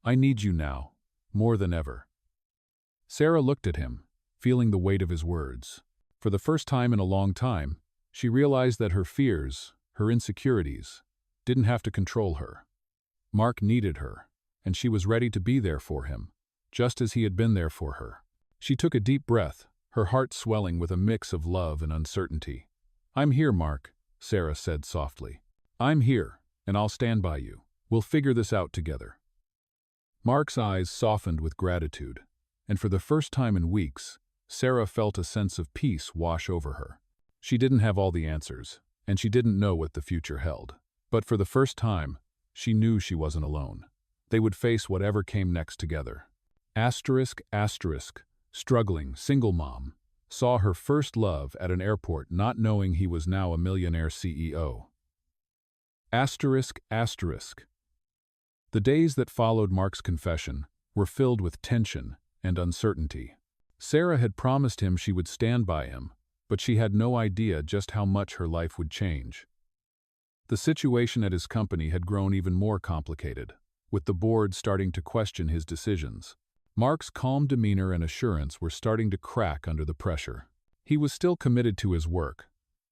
I need you now, more than ever." Sarah looked at him, feeling the weight of his words. For the first time in a long time, she realized that her fears, her insecurities, didn't have to control her. Mark needed her, and she was ready to be there for him, just as he had been there for her. She took a deep breath, her heart swelling with a mix of love and uncertainty. "I'm here, Mark," Sarah said softly. "I'm here, and I'll stand by you. We'll figure this out together." Mark's eyes softened with gratitude, and for the first time in weeks, Sarah felt a sense of peace wash over her. She didn't have all the answers, and she didn't know what the future held. But for the first time, she knew she wasn't alone. They would face whatever came next together. Asterisk, struggling, single mom, saw her first love at an airport not knowing he was now a millionaire CEO. Asterisk. The days that followed Mark's confession were filled with tension and uncertainty. Sarah had promised him she would stand by him, but she had no idea just how much her life would change. The situation at his company had grown even more complicated, with the board starting to question his decisions. Mark's calm demeanor and assurance were starting to crack under the pressure. He was still committed to his work,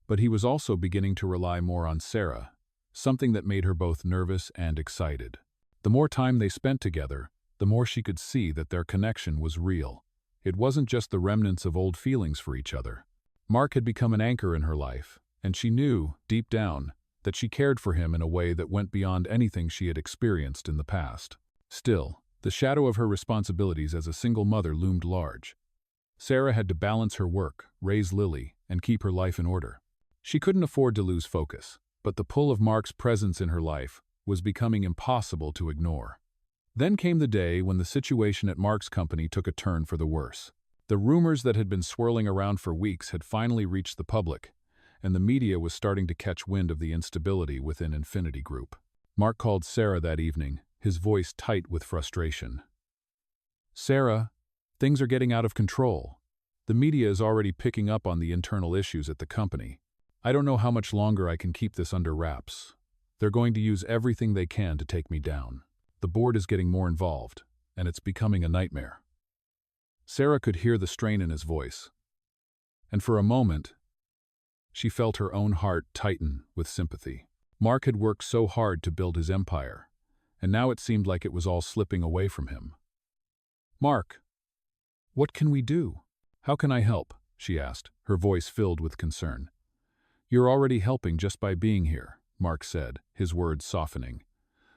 but he was also beginning to rely more on Sarah, something that made her both nervous and excited. The more time they spent together, the more she could see that their connection was real. It wasn't just the remnants of old feelings for each other. Mark had become an anchor in her life, and she knew, deep down, that she cared for him in a way that went beyond anything she had experienced in the past. Still, the shadow of her responsibilities as a single mother loomed large. Sarah had to balance her work, raise Lily, and keep her life in order. She couldn't afford to lose focus, but the pull of Mark's presence in her life was becoming impossible to ignore. Then came the day when the situation at Mark's company took a turn for the worse. The rumors that had been swirling around for weeks had finally reached the public, and the media was starting to catch wind of the instability within Infinity Group. Mark called Sarah that evening, his voice tight with frustration. "Sarah, things are getting out of control. The media is already picking up on the internal issues at the company. I don't know how much longer I can keep this under wraps. They're going to use everything they can to take me down. The board is getting more involved, and it's becoming a nightmare." Sarah could hear the strain in his voice, and for a moment, she felt her own heart tighten with sympathy. Mark had worked so hard to build his empire, and now it seemed like it was all slipping away from him. "Mark, what can we do? How can I help?" she asked, her voice filled with concern. "You're already helping just by being here," Mark said, his words softening.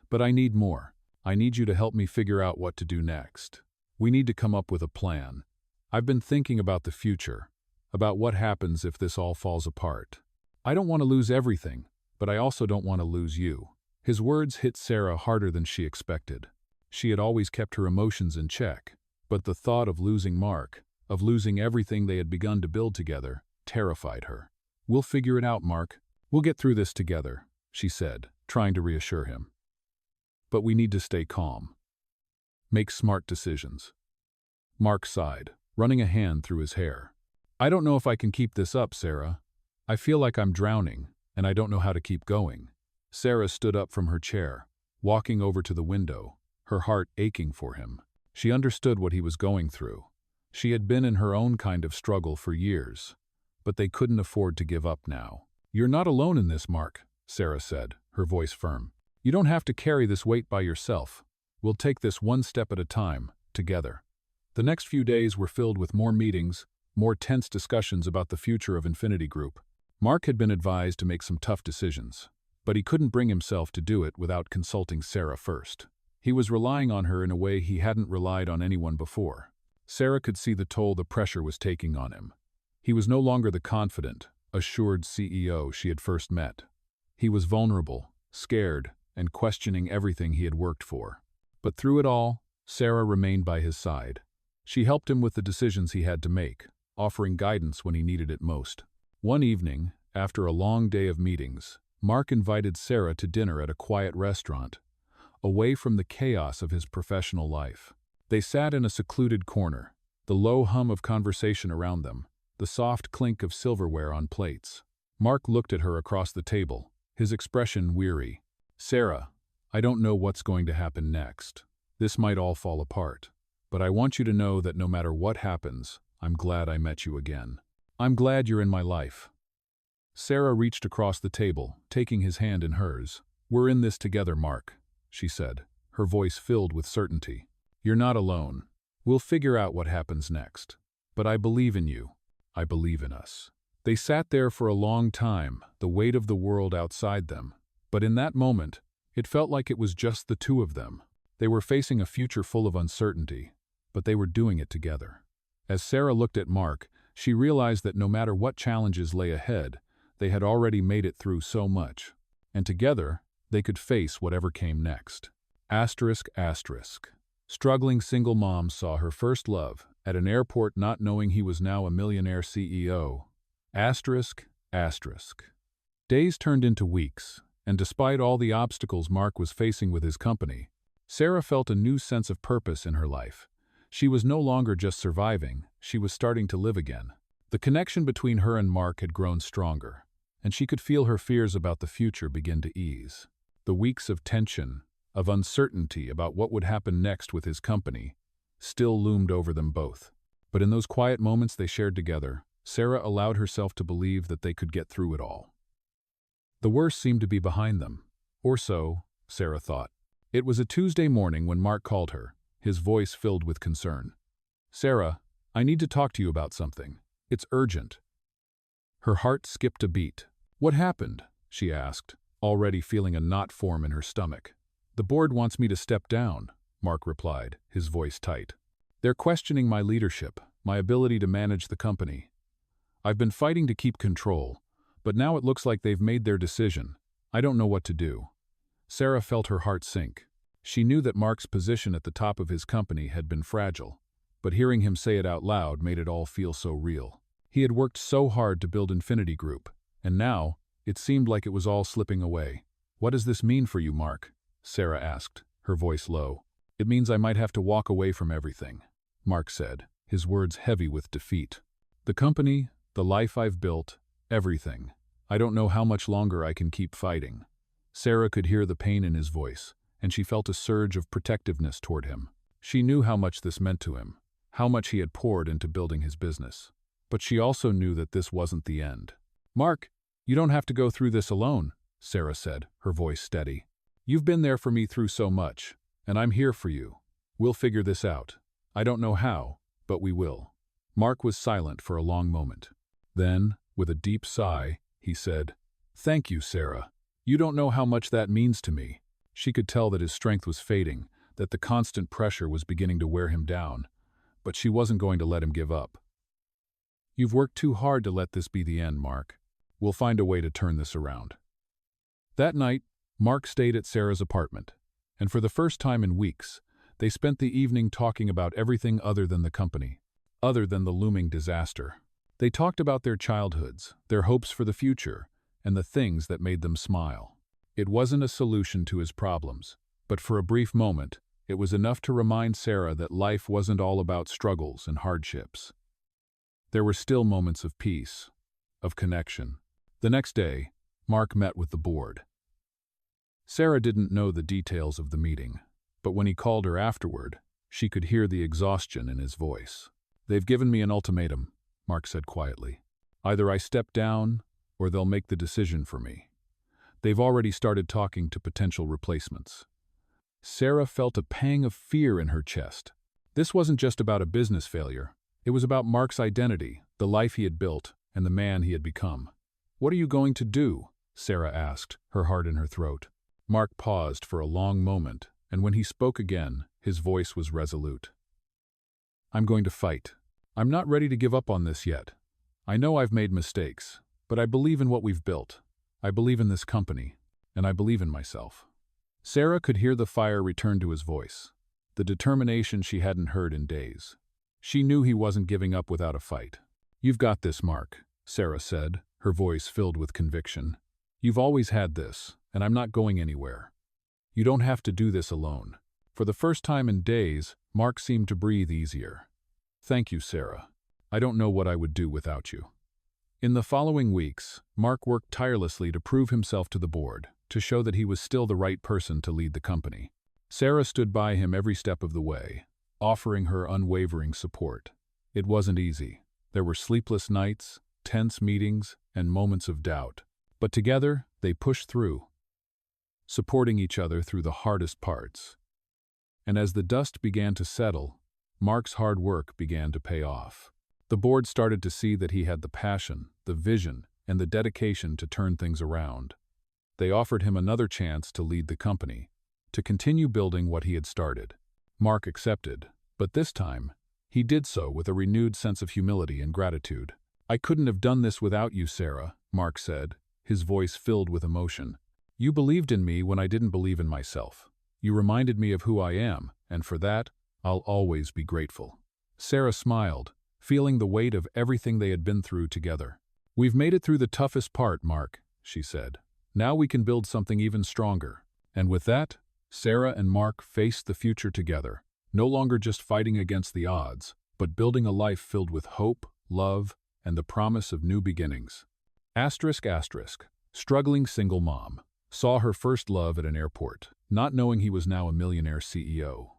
"But I need more. I need you to help me figure out what to do next. We need to come up with a plan. I've been thinking about the future, about what happens if this all falls apart. I don't want to lose everything, but I also don't want to lose you." His words hit Sarah harder than she expected. She had always kept her emotions in check, but the thought of losing Mark, of losing everything they had begun to build together, terrified her. "We'll figure it out, Mark. We'll get through this together," she said, trying to reassure him. but we need to stay calm. Make smart decisions. Mark sighed, running a hand through his hair. I don't know if I can keep this up, Sarah. I feel like I'm drowning, and I don't know how to keep going. Sarah stood up from her chair, walking over to the window, her heart aching for him. She understood what he was going through. She had been in her own kind of struggle for years, but they couldn't afford to give up now. You're not alone in this, Mark, Sarah said, her voice firm. You don't have to carry this weight by yourself. We'll take this one step at a time, together. The next few days were filled with more meetings, more tense discussions about the future of Infinity Group. Mark had been advised to make some tough decisions, but he couldn't bring himself to do it without consulting Sarah first. He was relying on her in a way he hadn't relied on anyone before. Sarah could see the toll the pressure was taking on him. He was no longer the confident, assured CEO she had first met. He was vulnerable, scared, and questioning everything he had worked for. But through it all, Sarah remained by his side. She helped him with the decisions he had to make, offering guidance when he needed it most. One evening, after a long day of meetings, Mark invited Sarah to dinner at a quiet restaurant, away from the chaos of his professional life. They sat in a secluded corner, the low hum of conversation around them, the soft clink of silverware on plates. Mark looked at her across the table, his expression weary. Sarah, I don't know what's going to happen next. This might all fall apart. But I want you to know that no matter what happens, I'm glad I met you again. I'm glad you're in my life. Sarah reached across the table, taking his hand in hers. We're in this together, Mark, she said, her voice filled with certainty. You're not alone. We'll figure out what happens next. But I believe in you. I believe in us. They sat there for a long time, the weight of the world outside them. But in that moment, it felt like it was just the two of them. They were facing a future full of uncertainty, but they were doing it together. As Sarah looked at Mark, she realized that no matter what challenges lay ahead, they had already made it through so much. And together, they could face whatever came next. Asterisk, asterisk. Struggling single mom saw her first love at an airport not knowing he was now a millionaire CEO. Asterisk, asterisk. Days turned into weeks, and despite all the obstacles Mark was facing with his company, Sarah felt a new sense of purpose in her life. She was no longer just surviving, she was starting to live again. The connection between her and Mark had grown stronger, and she could feel her fears about the future begin to ease. The weeks of tension, of uncertainty about what would happen next with his company, still loomed over them both. But in those quiet moments they shared together, Sarah allowed herself to believe that they could get through it all. The worst seemed to be behind them. Or so, Sarah thought. It was a Tuesday morning when Mark called her, his voice filled with concern. Sarah, I need to talk to you about something. It's urgent. Her heart skipped a beat. What happened? She asked, already feeling a knot form in her stomach. The board wants me to step down, Mark replied, his voice tight. They're questioning my leadership, my ability to manage the company. I've been fighting to keep control, but now it looks like they've made their decision. I don't know what to do. Sarah felt her heart sink. She knew that Mark's position at the top of his company had been fragile, but hearing him say it out loud made it all feel so real. He had worked so hard to build Infinity Group, and now, it seemed like it was all slipping away. What does this mean for you, Mark? Sarah asked, her voice low. It means I might have to walk away from everything, Mark said, his words heavy with defeat. The company, the life I've built, everything. I don't know how much longer I can keep fighting. Sarah could hear the pain in his voice, and she felt a surge of protectiveness toward him. She knew how much this meant to him, how much he had poured into building his business. But she also knew that this wasn't the end. Mark, you don't have to go through this alone, Sarah said, her voice steady. You've been there for me through so much, and I'm here for you. We'll figure this out. I don't know how, but we will. Mark was silent for a long moment. Then, with a deep sigh, he said, Thank you, Sarah. You don't know how much that means to me. She could tell that his strength was fading, that the constant pressure was beginning to wear him down, but she wasn't going to let him give up. You've worked too hard to let this be the end, Mark. We'll find a way to turn this around. That night, Mark stayed at Sarah's apartment, and for the first time in weeks, they spent the evening talking about everything other than the company, other than the looming disaster. They talked about their childhoods, their hopes for the future, and the things that made them smile. It wasn't a solution to his problems, But for a brief moment, it was enough to remind Sarah that life wasn't all about struggles and hardships. There were still moments of peace, of connection. The next day, Mark met with the board. Sarah didn't know the details of the meeting, but when he called her afterward, she could hear the exhaustion in his voice. "They've given me an ultimatum," Mark said quietly. "Either I step down, or they'll make the decision for me. They've already started talking to potential replacements." Sarah felt a pang of fear in her chest. This wasn't just about a business failure. It was about Mark's identity, the life he had built, and the man he had become. "What are you going to do?" Sarah asked, her heart in her throat. Mark paused for a long moment, and when he spoke again, his voice was resolute. "I'm going to fight. I'm not ready to give up on this yet. I know I've made mistakes, but I believe in what we've built. I believe in this company, and I believe in myself." Sarah could hear the fire return to his voice, the determination she hadn't heard in days. She knew he wasn't giving up without a fight. "You've got this, Mark," Sarah said, her voice filled with conviction. "You've always had this, and I'm not going anywhere. You don't have to do this alone." For the first time in days, Mark seemed to breathe easier. "Thank you, Sarah. I don't know what I would do without you." In the following weeks, Mark worked tirelessly to prove himself to the board, to show that he was still the right person to lead the company. Sarah stood by him every step of the way, offering her unwavering support. It wasn't easy. There were sleepless nights, tense meetings, and moments of doubt. But together, they pushed through, supporting each other through the hardest parts. And as the dust began to settle, Mark's hard work began to pay off. The board started to see that he had the passion, the vision, and the dedication to turn things around. They offered him another chance to lead the company, to continue building what he had started. Mark accepted, but this time, he did so with a renewed sense of humility and gratitude. "I couldn't have done this without you, Sarah," Mark said, his voice filled with emotion. "You believed in me when I didn't believe in myself. You reminded me of who I am, and for that, I'll always be grateful." Sarah smiled, feeling the weight of everything they had been through together. "We've made it through the toughest part, Mark," she said. "Now we can build something even stronger." And with that, Sarah and Mark faced the future together, no longer just fighting against the odds, but building a life filled with hope, love, and the promise of new beginnings. Struggling single mom. Saw her first love at an airport, not knowing he was now a millionaire CEO.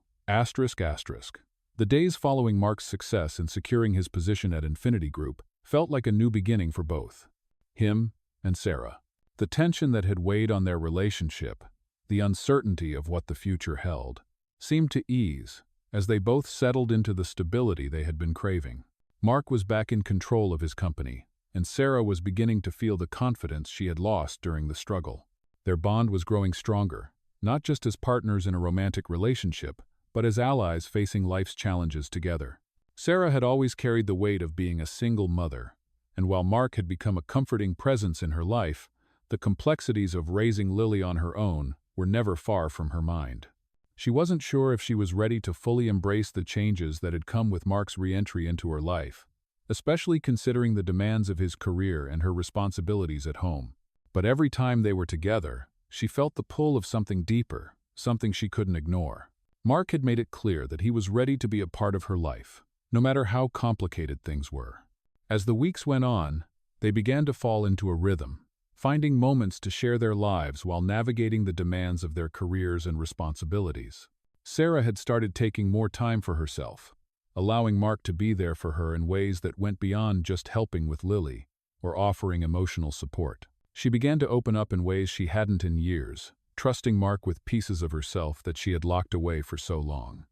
The days following Mark's success in securing his position at Infinity Group felt like a new beginning for both him and Sarah. The tension that had weighed on their relationship, the uncertainty of what the future held, seemed to ease as they both settled into the stability they had been craving. Mark was back in control of his company, and Sarah was beginning to feel the confidence she had lost during the struggle. Their bond was growing stronger, not just as partners in a romantic relationship, but as allies facing life's challenges together. Sarah had always carried the weight of being a single mother, and while Mark had become a comforting presence in her life, the complexities of raising Lily on her own were never far from her mind. She wasn't sure if she was ready to fully embrace the changes that had come with Mark's re-entry into her life, especially considering the demands of his career and her responsibilities at home. But every time they were together, she felt the pull of something deeper, something she couldn't ignore. Mark had made it clear that he was ready to be a part of her life, no matter how complicated things were. As the weeks went on, they began to fall into a rhythm, finding moments to share their lives while navigating the demands of their careers and responsibilities. Sarah had started taking more time for herself, allowing Mark to be there for her in ways that went beyond just helping with Lily or offering emotional support. She began to open up in ways she hadn't in years, trusting Mark with pieces of herself that she had locked away for so long.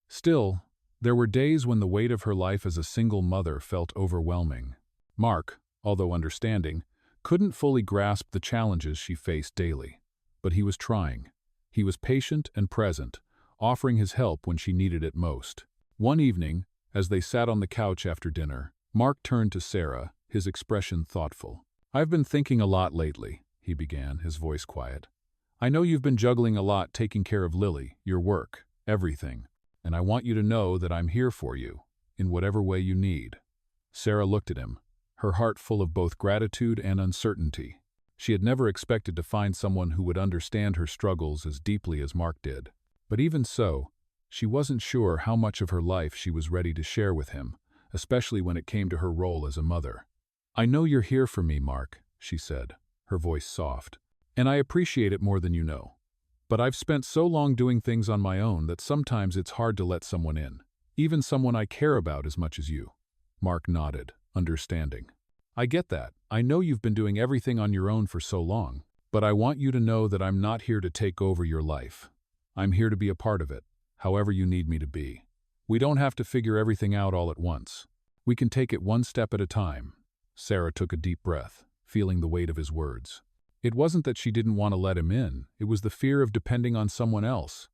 Still, there were days when the weight of her life as a single mother felt overwhelming. Mark, although understanding, couldn't fully grasp the challenges she faced daily. But he was trying. He was patient and present, offering his help when she needed it most. One evening, as they sat on the couch after dinner, Mark turned to Sarah, his expression thoughtful. "I've been thinking a lot lately," he began, his voice quiet. "I know you've been juggling a lot taking care of Lily, your work, everything, and I want you to know that I'm here for you, in whatever way you need." Sarah looked at him, her heart full of both gratitude and uncertainty. She had never expected to find someone who would understand her struggles as deeply as Mark did. But even so, she wasn't sure how much of her life she was ready to share with him, especially when it came to her role as a mother. "I know you're here for me, Mark," she said, her voice soft, "and I appreciate it more than you know. But I've spent so long doing things on my own that sometimes it's hard to let someone in, even someone I care about as much as you." Mark nodded, understanding. "I get that. I know you've been doing everything on your own for so long, but I want you to know that I'm not here to take over your life. I'm here to be a part of it, however you need me to be. We don't have to figure everything out all at once. We can take it one step at a time." Sarah took a deep breath, feeling the weight of his words. It wasn't that she didn't want to let him in, it was the fear of depending on someone else,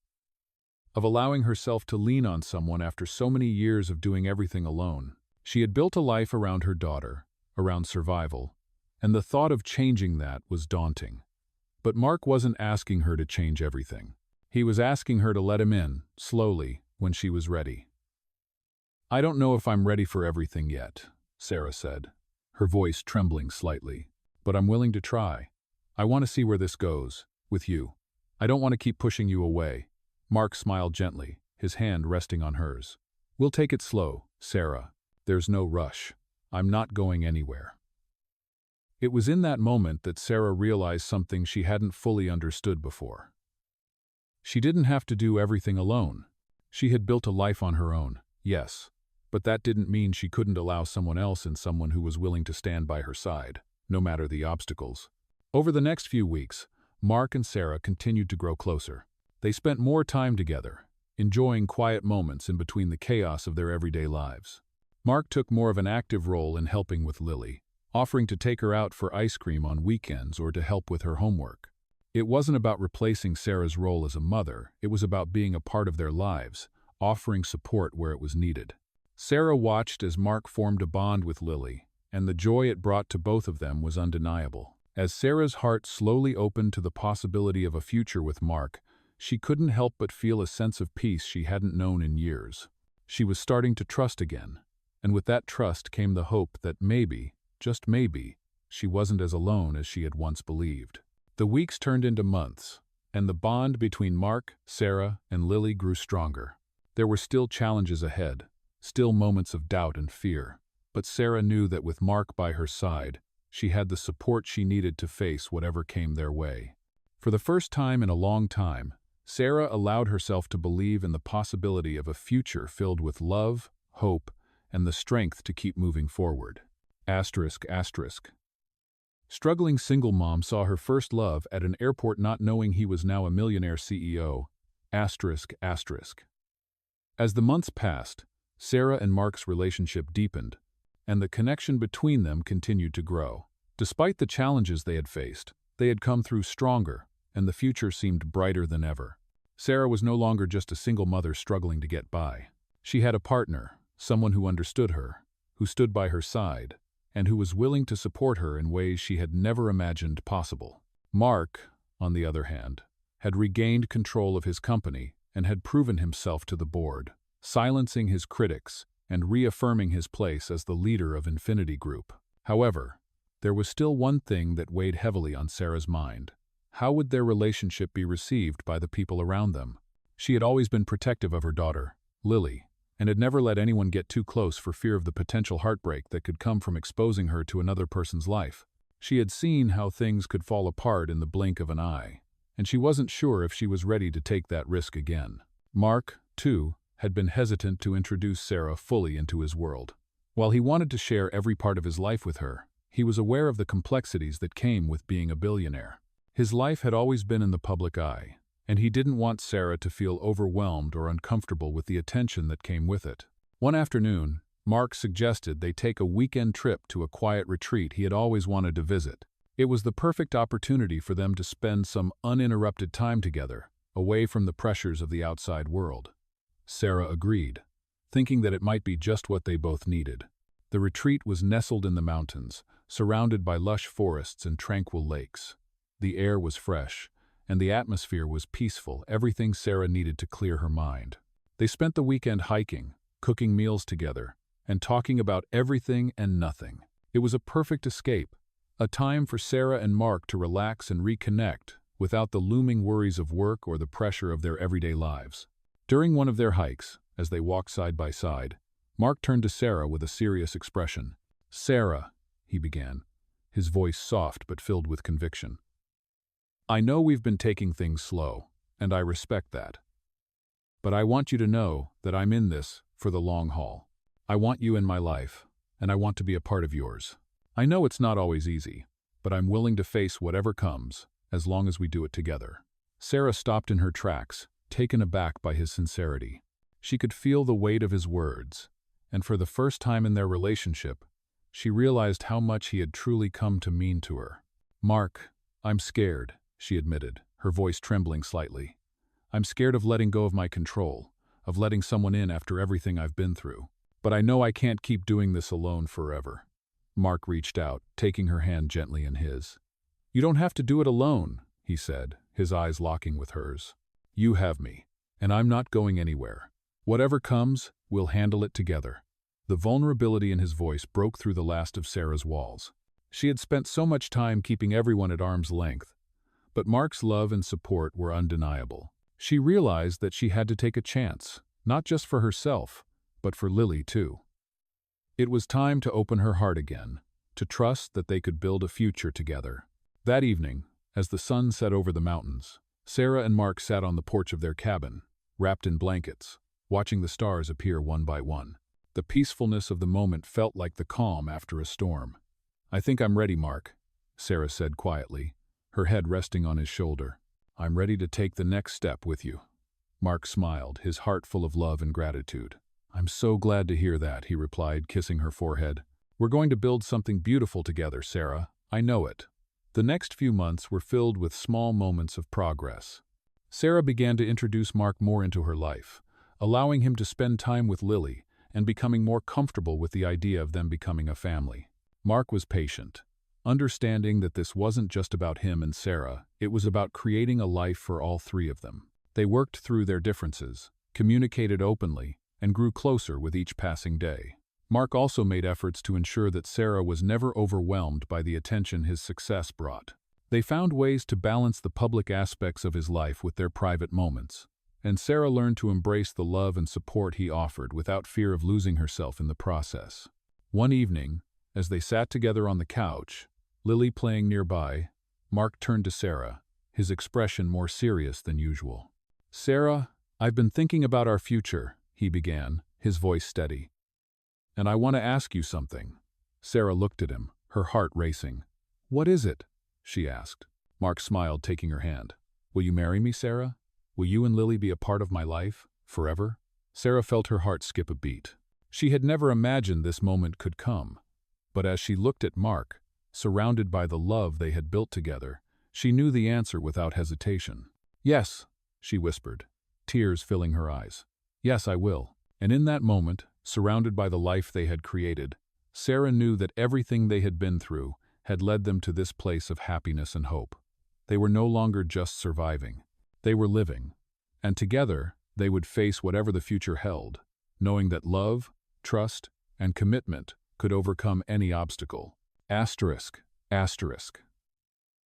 of allowing herself to lean on someone after so many years of doing everything alone. She had built a life around her daughter, around survival, and the thought of changing that was daunting. But Mark wasn't asking her to change everything. He was asking her to let him in, slowly, when she was ready. "I don't know if I'm ready for everything yet," Sarah said, her voice trembling slightly, "but I'm willing to try. I want to see where this goes, with you. I don't want to keep pushing you away." Mark smiled gently, his hand resting on hers. "We'll take it slow, Sarah. There's no rush. I'm not going anywhere." It was in that moment that Sarah realized something she hadn't fully understood before. She didn't have to do everything alone. She had built a life on her own, yes, but that didn't mean she couldn't allow someone else in, someone who was willing to stand by her side, no matter the obstacles. Over the next few weeks, Mark and Sarah continued to grow closer. They spent more time together, enjoying quiet moments in between the chaos of their everyday lives. Mark took more of an active role in helping with Lily, offering to take her out for ice cream on weekends or to help with her homework. It wasn't about replacing Sarah's role as a mother, it was about being a part of their lives, offering support where it was needed. Sarah watched as Mark formed a bond with Lily, and the joy it brought to both of them was undeniable. As Sarah's heart slowly opened to the possibility of a future with Mark, she couldn't help but feel a sense of peace she hadn't known in years. She was starting to trust again, and with that trust came the hope that maybe, just maybe, she wasn't as alone as she had once believed. The weeks turned into months, and the bond between Mark, Sarah, and Lily grew stronger. There were still challenges ahead, still moments of doubt and fear, but Sarah knew that with Mark by her side, she had the support she needed to face whatever came their way. For the first time in a long time, Sarah allowed herself to believe in the possibility of a future filled with love, hope, and the strength to keep moving forward. Asterisk, asterisk. Struggling single mom saw her first love at an airport, not knowing he was now a millionaire CEO. Asterisk, asterisk. As the months passed, Sarah and Mark's relationship deepened, and the connection between them continued to grow. Despite the challenges they had faced, they had come through stronger, and the future seemed brighter than ever. Sarah was no longer just a single mother struggling to get by. She had a partner, someone who understood her, who stood by her side, and who was willing to support her in ways she had never imagined possible. Mark, on the other hand, had regained control of his company and had proven himself to the board, silencing his critics and reaffirming his place as the leader of Infinity Group. However, there was still one thing that weighed heavily on Sarah's mind. How would their relationship be received by the people around them? She had always been protective of her daughter, Lily, and had never let anyone get too close for fear of the potential heartbreak that could come from exposing her to another person's life. She had seen how things could fall apart in the blink of an eye, and she wasn't sure if she was ready to take that risk again. Mark, too, had been hesitant to introduce Sarah fully into his world. While he wanted to share every part of his life with her, he was aware of the complexities that came with being a billionaire. His life had always been in the public eye, and he didn't want Sarah to feel overwhelmed or uncomfortable with the attention that came with it. One afternoon, Mark suggested they take a weekend trip to a quiet retreat he had always wanted to visit. It was the perfect opportunity for them to spend some uninterrupted time together, away from the pressures of the outside world. Sarah agreed, thinking that it might be just what they both needed. The retreat was nestled in the mountains, surrounded by lush forests and tranquil lakes. The air was fresh, and the atmosphere was peaceful, everything Sarah needed to clear her mind. They spent the weekend hiking, cooking meals together, and talking about everything and nothing. It was a perfect escape, A time for Sarah and Mark to relax and reconnect without the looming worries of work or the pressure of their everyday lives. During one of their hikes, as they walked side by side, Mark turned to Sarah with a serious expression. "Sarah," he began, his voice soft but filled with conviction. "I know we've been taking things slow, and I respect that. But I want you to know that I'm in this for the long haul. I want you in my life, and I want to be a part of yours. I know it's not always easy, but I'm willing to face whatever comes, as long as we do it together." Sarah stopped in her tracks, taken aback by his sincerity. She could feel the weight of his words, and for the first time in their relationship, she realized how much he had truly come to mean to her. "Mark, I'm scared," she admitted, her voice trembling slightly. "I'm scared of letting go of my control, of letting someone in after everything I've been through. But I know I can't keep doing this alone forever." Mark reached out, taking her hand gently in his. "You don't have to do it alone," he said, his eyes locking with hers. "You have me, and I'm not going anywhere. Whatever comes, we'll handle it together." The vulnerability in his voice broke through the last of Sarah's walls. She had spent so much time keeping everyone at arm's length, but Mark's love and support were undeniable. She realized that she had to take a chance, not just for herself, but for Lily too. It was time to open her heart again, to trust that they could build a future together. That evening, as the sun set over the mountains, Sarah and Mark sat on the porch of their cabin, wrapped in blankets, watching the stars appear one by one. The peacefulness of the moment felt like the calm after a storm. "I think I'm ready, Mark," Sarah said quietly, her head resting on his shoulder. "I'm ready to take the next step with you." Mark smiled, his heart full of love and gratitude. "I'm so glad to hear that," he replied, kissing her forehead. "We're going to build something beautiful together, Sarah. I know it." The next few months were filled with small moments of progress. Sarah began to introduce Mark more into her life, allowing him to spend time with Lily and becoming more comfortable with the idea of them becoming a family. Mark was patient, understanding that this wasn't just about him and Sarah, it was about creating a life for all three of them. They worked through their differences, communicated openly, and grew closer with each passing day. Mark also made efforts to ensure that Sarah was never overwhelmed by the attention his success brought. They found ways to balance the public aspects of his life with their private moments, and Sarah learned to embrace the love and support he offered without fear of losing herself in the process. One evening, as they sat together on the couch, Lily playing nearby, Mark turned to Sarah, his expression more serious than usual. "Sarah, I've been thinking about our future," he began, his voice steady. "And I want to ask you something." Sarah looked at him, her heart racing. "What is it?" she asked. Mark smiled, taking her hand. "Will you marry me, Sarah? Will you and Lily be a part of my life, forever?" Sarah felt her heart skip a beat. She had never imagined this moment could come, but as she looked at Mark, surrounded by the love they had built together, she knew the answer without hesitation. "Yes," she whispered, tears filling her eyes. "Yes, I will." And in that moment, surrounded by the life they had created, Sarah knew that everything they had been through had led them to this place of happiness and hope. They were no longer just surviving. They were living. And together, they would face whatever the future held, knowing that love, trust, and commitment could overcome any obstacle. Asterisk.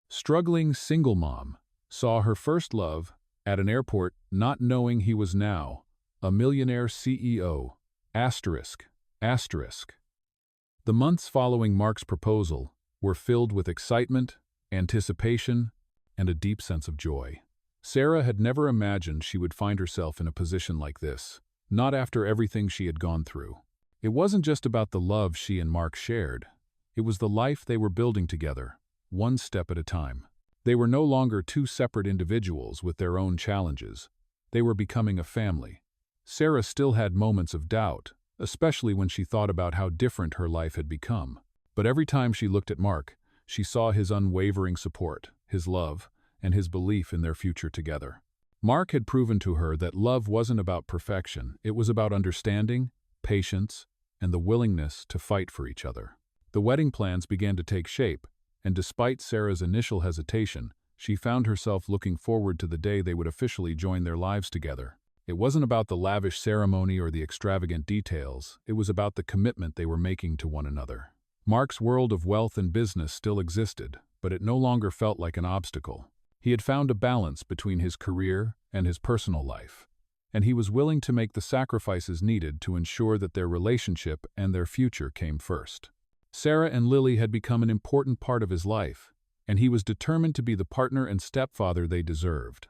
Struggling single mom saw her first love at an airport, not knowing he was now a millionaire CEO. Asterisk. The months following Mark's proposal were filled with excitement, anticipation, and a deep sense of joy. Sarah had never imagined she would find herself in a position like this, not after everything she had gone through. It wasn't just about the love she and Mark shared. It was the life they were building together, one step at a time. They were no longer two separate individuals with their own challenges. They were becoming a family. Sarah still had moments of doubt, especially when she thought about how different her life had become. But every time she looked at Mark, she saw his unwavering support, his love, and his belief in their future together. Mark had proven to her that love wasn't about perfection, it was about understanding, patience, and the willingness to fight for each other. The wedding plans began to take shape, and despite Sarah's initial hesitation, she found herself looking forward to the day they would officially join their lives together. It wasn't about the lavish ceremony or the extravagant details, it was about the commitment they were making to one another. Mark's world of wealth and business still existed, but it no longer felt like an obstacle. He had found a balance between his career and his personal life, and he was willing to make the sacrifices needed to ensure that their relationship and their future came first. Sarah and Lily had become an important part of his life, and he was determined to be the partner and stepfather they deserved.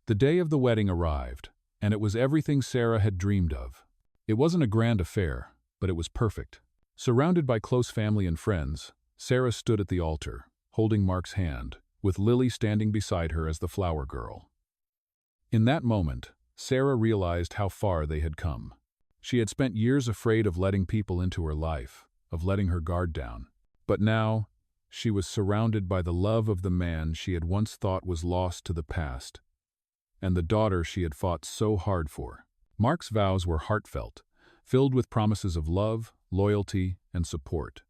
The day of the wedding arrived, and it was everything Sarah had dreamed of. It wasn't a grand affair, but it was perfect. Surrounded by close family and friends, Sarah stood at the altar, holding Mark's hand, with Lily standing beside her as the flower girl. In that moment, Sarah realized how far they had come. She had spent years afraid of letting people into her life, of letting her guard down. But now, she was surrounded by the love of the man she had once thought was lost to the past, and the daughter she had fought so hard for. Mark's vows were heartfelt, filled with promises of love, loyalty, and support.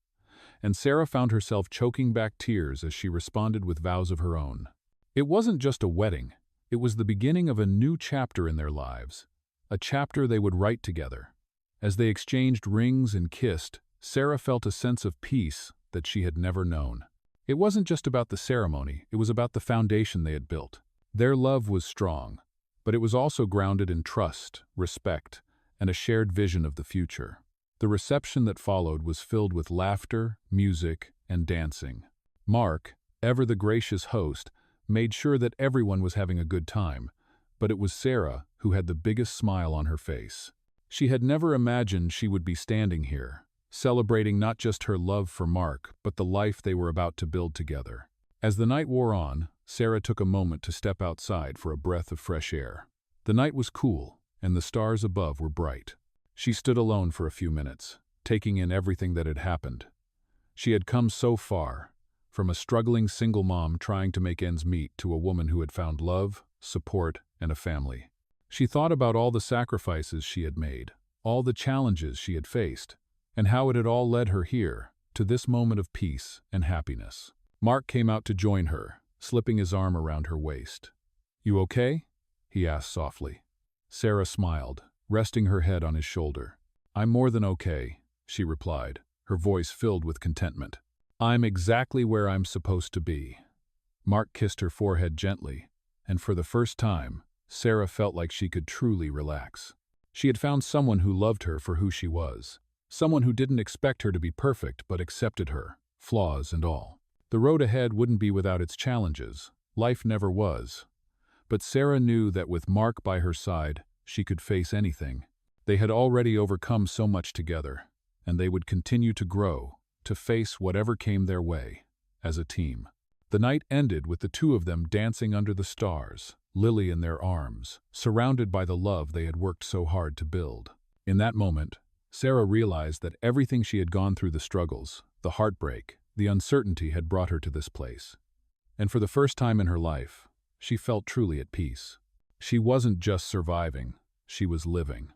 And Sarah found herself choking back tears as she responded with vows of her own. It wasn't just a wedding, it was the beginning of a new chapter in their lives, a chapter they would write together. As they exchanged rings and kissed, Sarah felt a sense of peace that she had never known. It wasn't just about the ceremony, it was about the foundation they had built. Their love was strong, but it was also grounded in trust, respect, and a shared vision of the future. The reception that followed was filled with laughter, music, and dancing. Mark, ever the gracious host, made sure that everyone was having a good time, but it was Sarah who had the biggest smile on her face. She had never imagined she would be standing here, celebrating not just her love for Mark, but the life they were about to build together. As the night wore on, Sarah took a moment to step outside for a breath of fresh air. The night was cool, and the stars above were bright. She stood alone for a few minutes, taking in everything that had happened. She had come so far, from a struggling single mom trying to make ends meet to a woman who had found love, support, and a family. She thought about all the sacrifices she had made, all the challenges she had faced, and how it had all led her here, to this moment of peace and happiness. Mark came out to join her, slipping his arm around her waist. "You okay?" he asked softly. Sarah smiled, resting her head on his shoulder. "I'm more than okay," she replied, her voice filled with contentment. "I'm exactly where I'm supposed to be." Mark kissed her forehead gently, and for the first time, Sarah felt like she could truly relax. She had found someone who loved her for who she was, someone who didn't expect her to be perfect but accepted her, flaws and all. The road ahead wouldn't be without its challenges. Life never was. But Sarah knew that with Mark by her side, she could face anything. They had already overcome so much together, and they would continue to grow, to face whatever came their way, as a team. The night ended with the two of them dancing under the stars, Lily in their arms, surrounded by the love they had worked so hard to build. In that moment, Sarah realized that everything she had gone through, the struggles, the heartbreak, the uncertainty, had brought her to this place. And for the first time in her life, she felt truly at peace. She wasn't just surviving, she was living.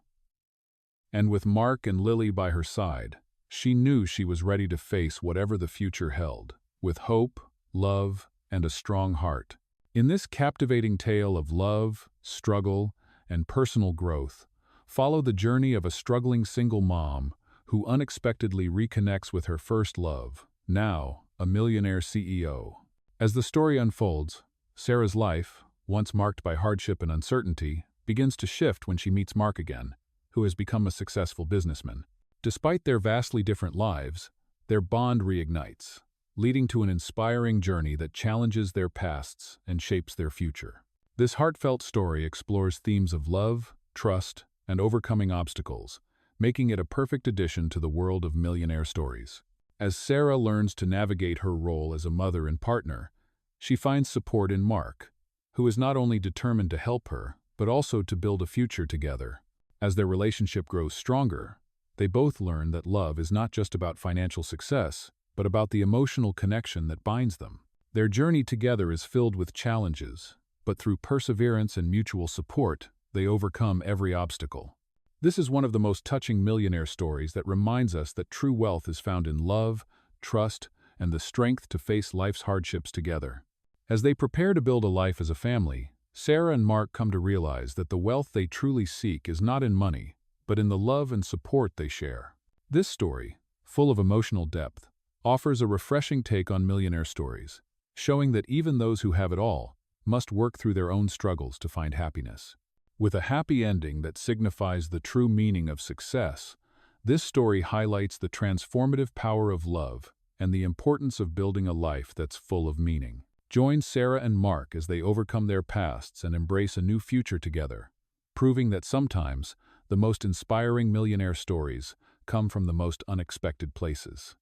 And with Mark and Lily by her side, she knew she was ready to face whatever the future held, with hope, love, and a strong heart. In this captivating tale of love, struggle, and personal growth, follow the journey of a struggling single mom who unexpectedly reconnects with her first love, now a millionaire CEO. As the story unfolds, Sarah's life, once marked by hardship and uncertainty, begins to shift when she meets Mark again, who has become a successful businessman. Despite their vastly different lives, their bond reignites, leading to an inspiring journey that challenges their pasts and shapes their future. This heartfelt story explores themes of love, trust, and overcoming obstacles, making it a perfect addition to the world of millionaire stories. As Sarah learns to navigate her role as a mother and partner, she finds support in Mark, who is not only determined to help her, but also to build a future together. As their relationship grows stronger, they both learn that love is not just about financial success, but about the emotional connection that binds them. Their journey together is filled with challenges, but through perseverance and mutual support, they overcome every obstacle. This is one of the most touching millionaire stories that reminds us that true wealth is found in love, trust, and the strength to face life's hardships together. As they prepare to build a life as a family, Sarah and Mark come to realize that the wealth they truly seek is not in money, but in the love and support they share. This story, full of emotional depth, offers a refreshing take on millionaire stories, showing that even those who have it all must work through their own struggles to find happiness. With a happy ending that signifies the true meaning of success, this story highlights the transformative power of love and the importance of building a life that's full of meaning. Join Sarah and Mark as they overcome their pasts and embrace a new future together, proving that sometimes the most inspiring millionaire stories come from the most unexpected places.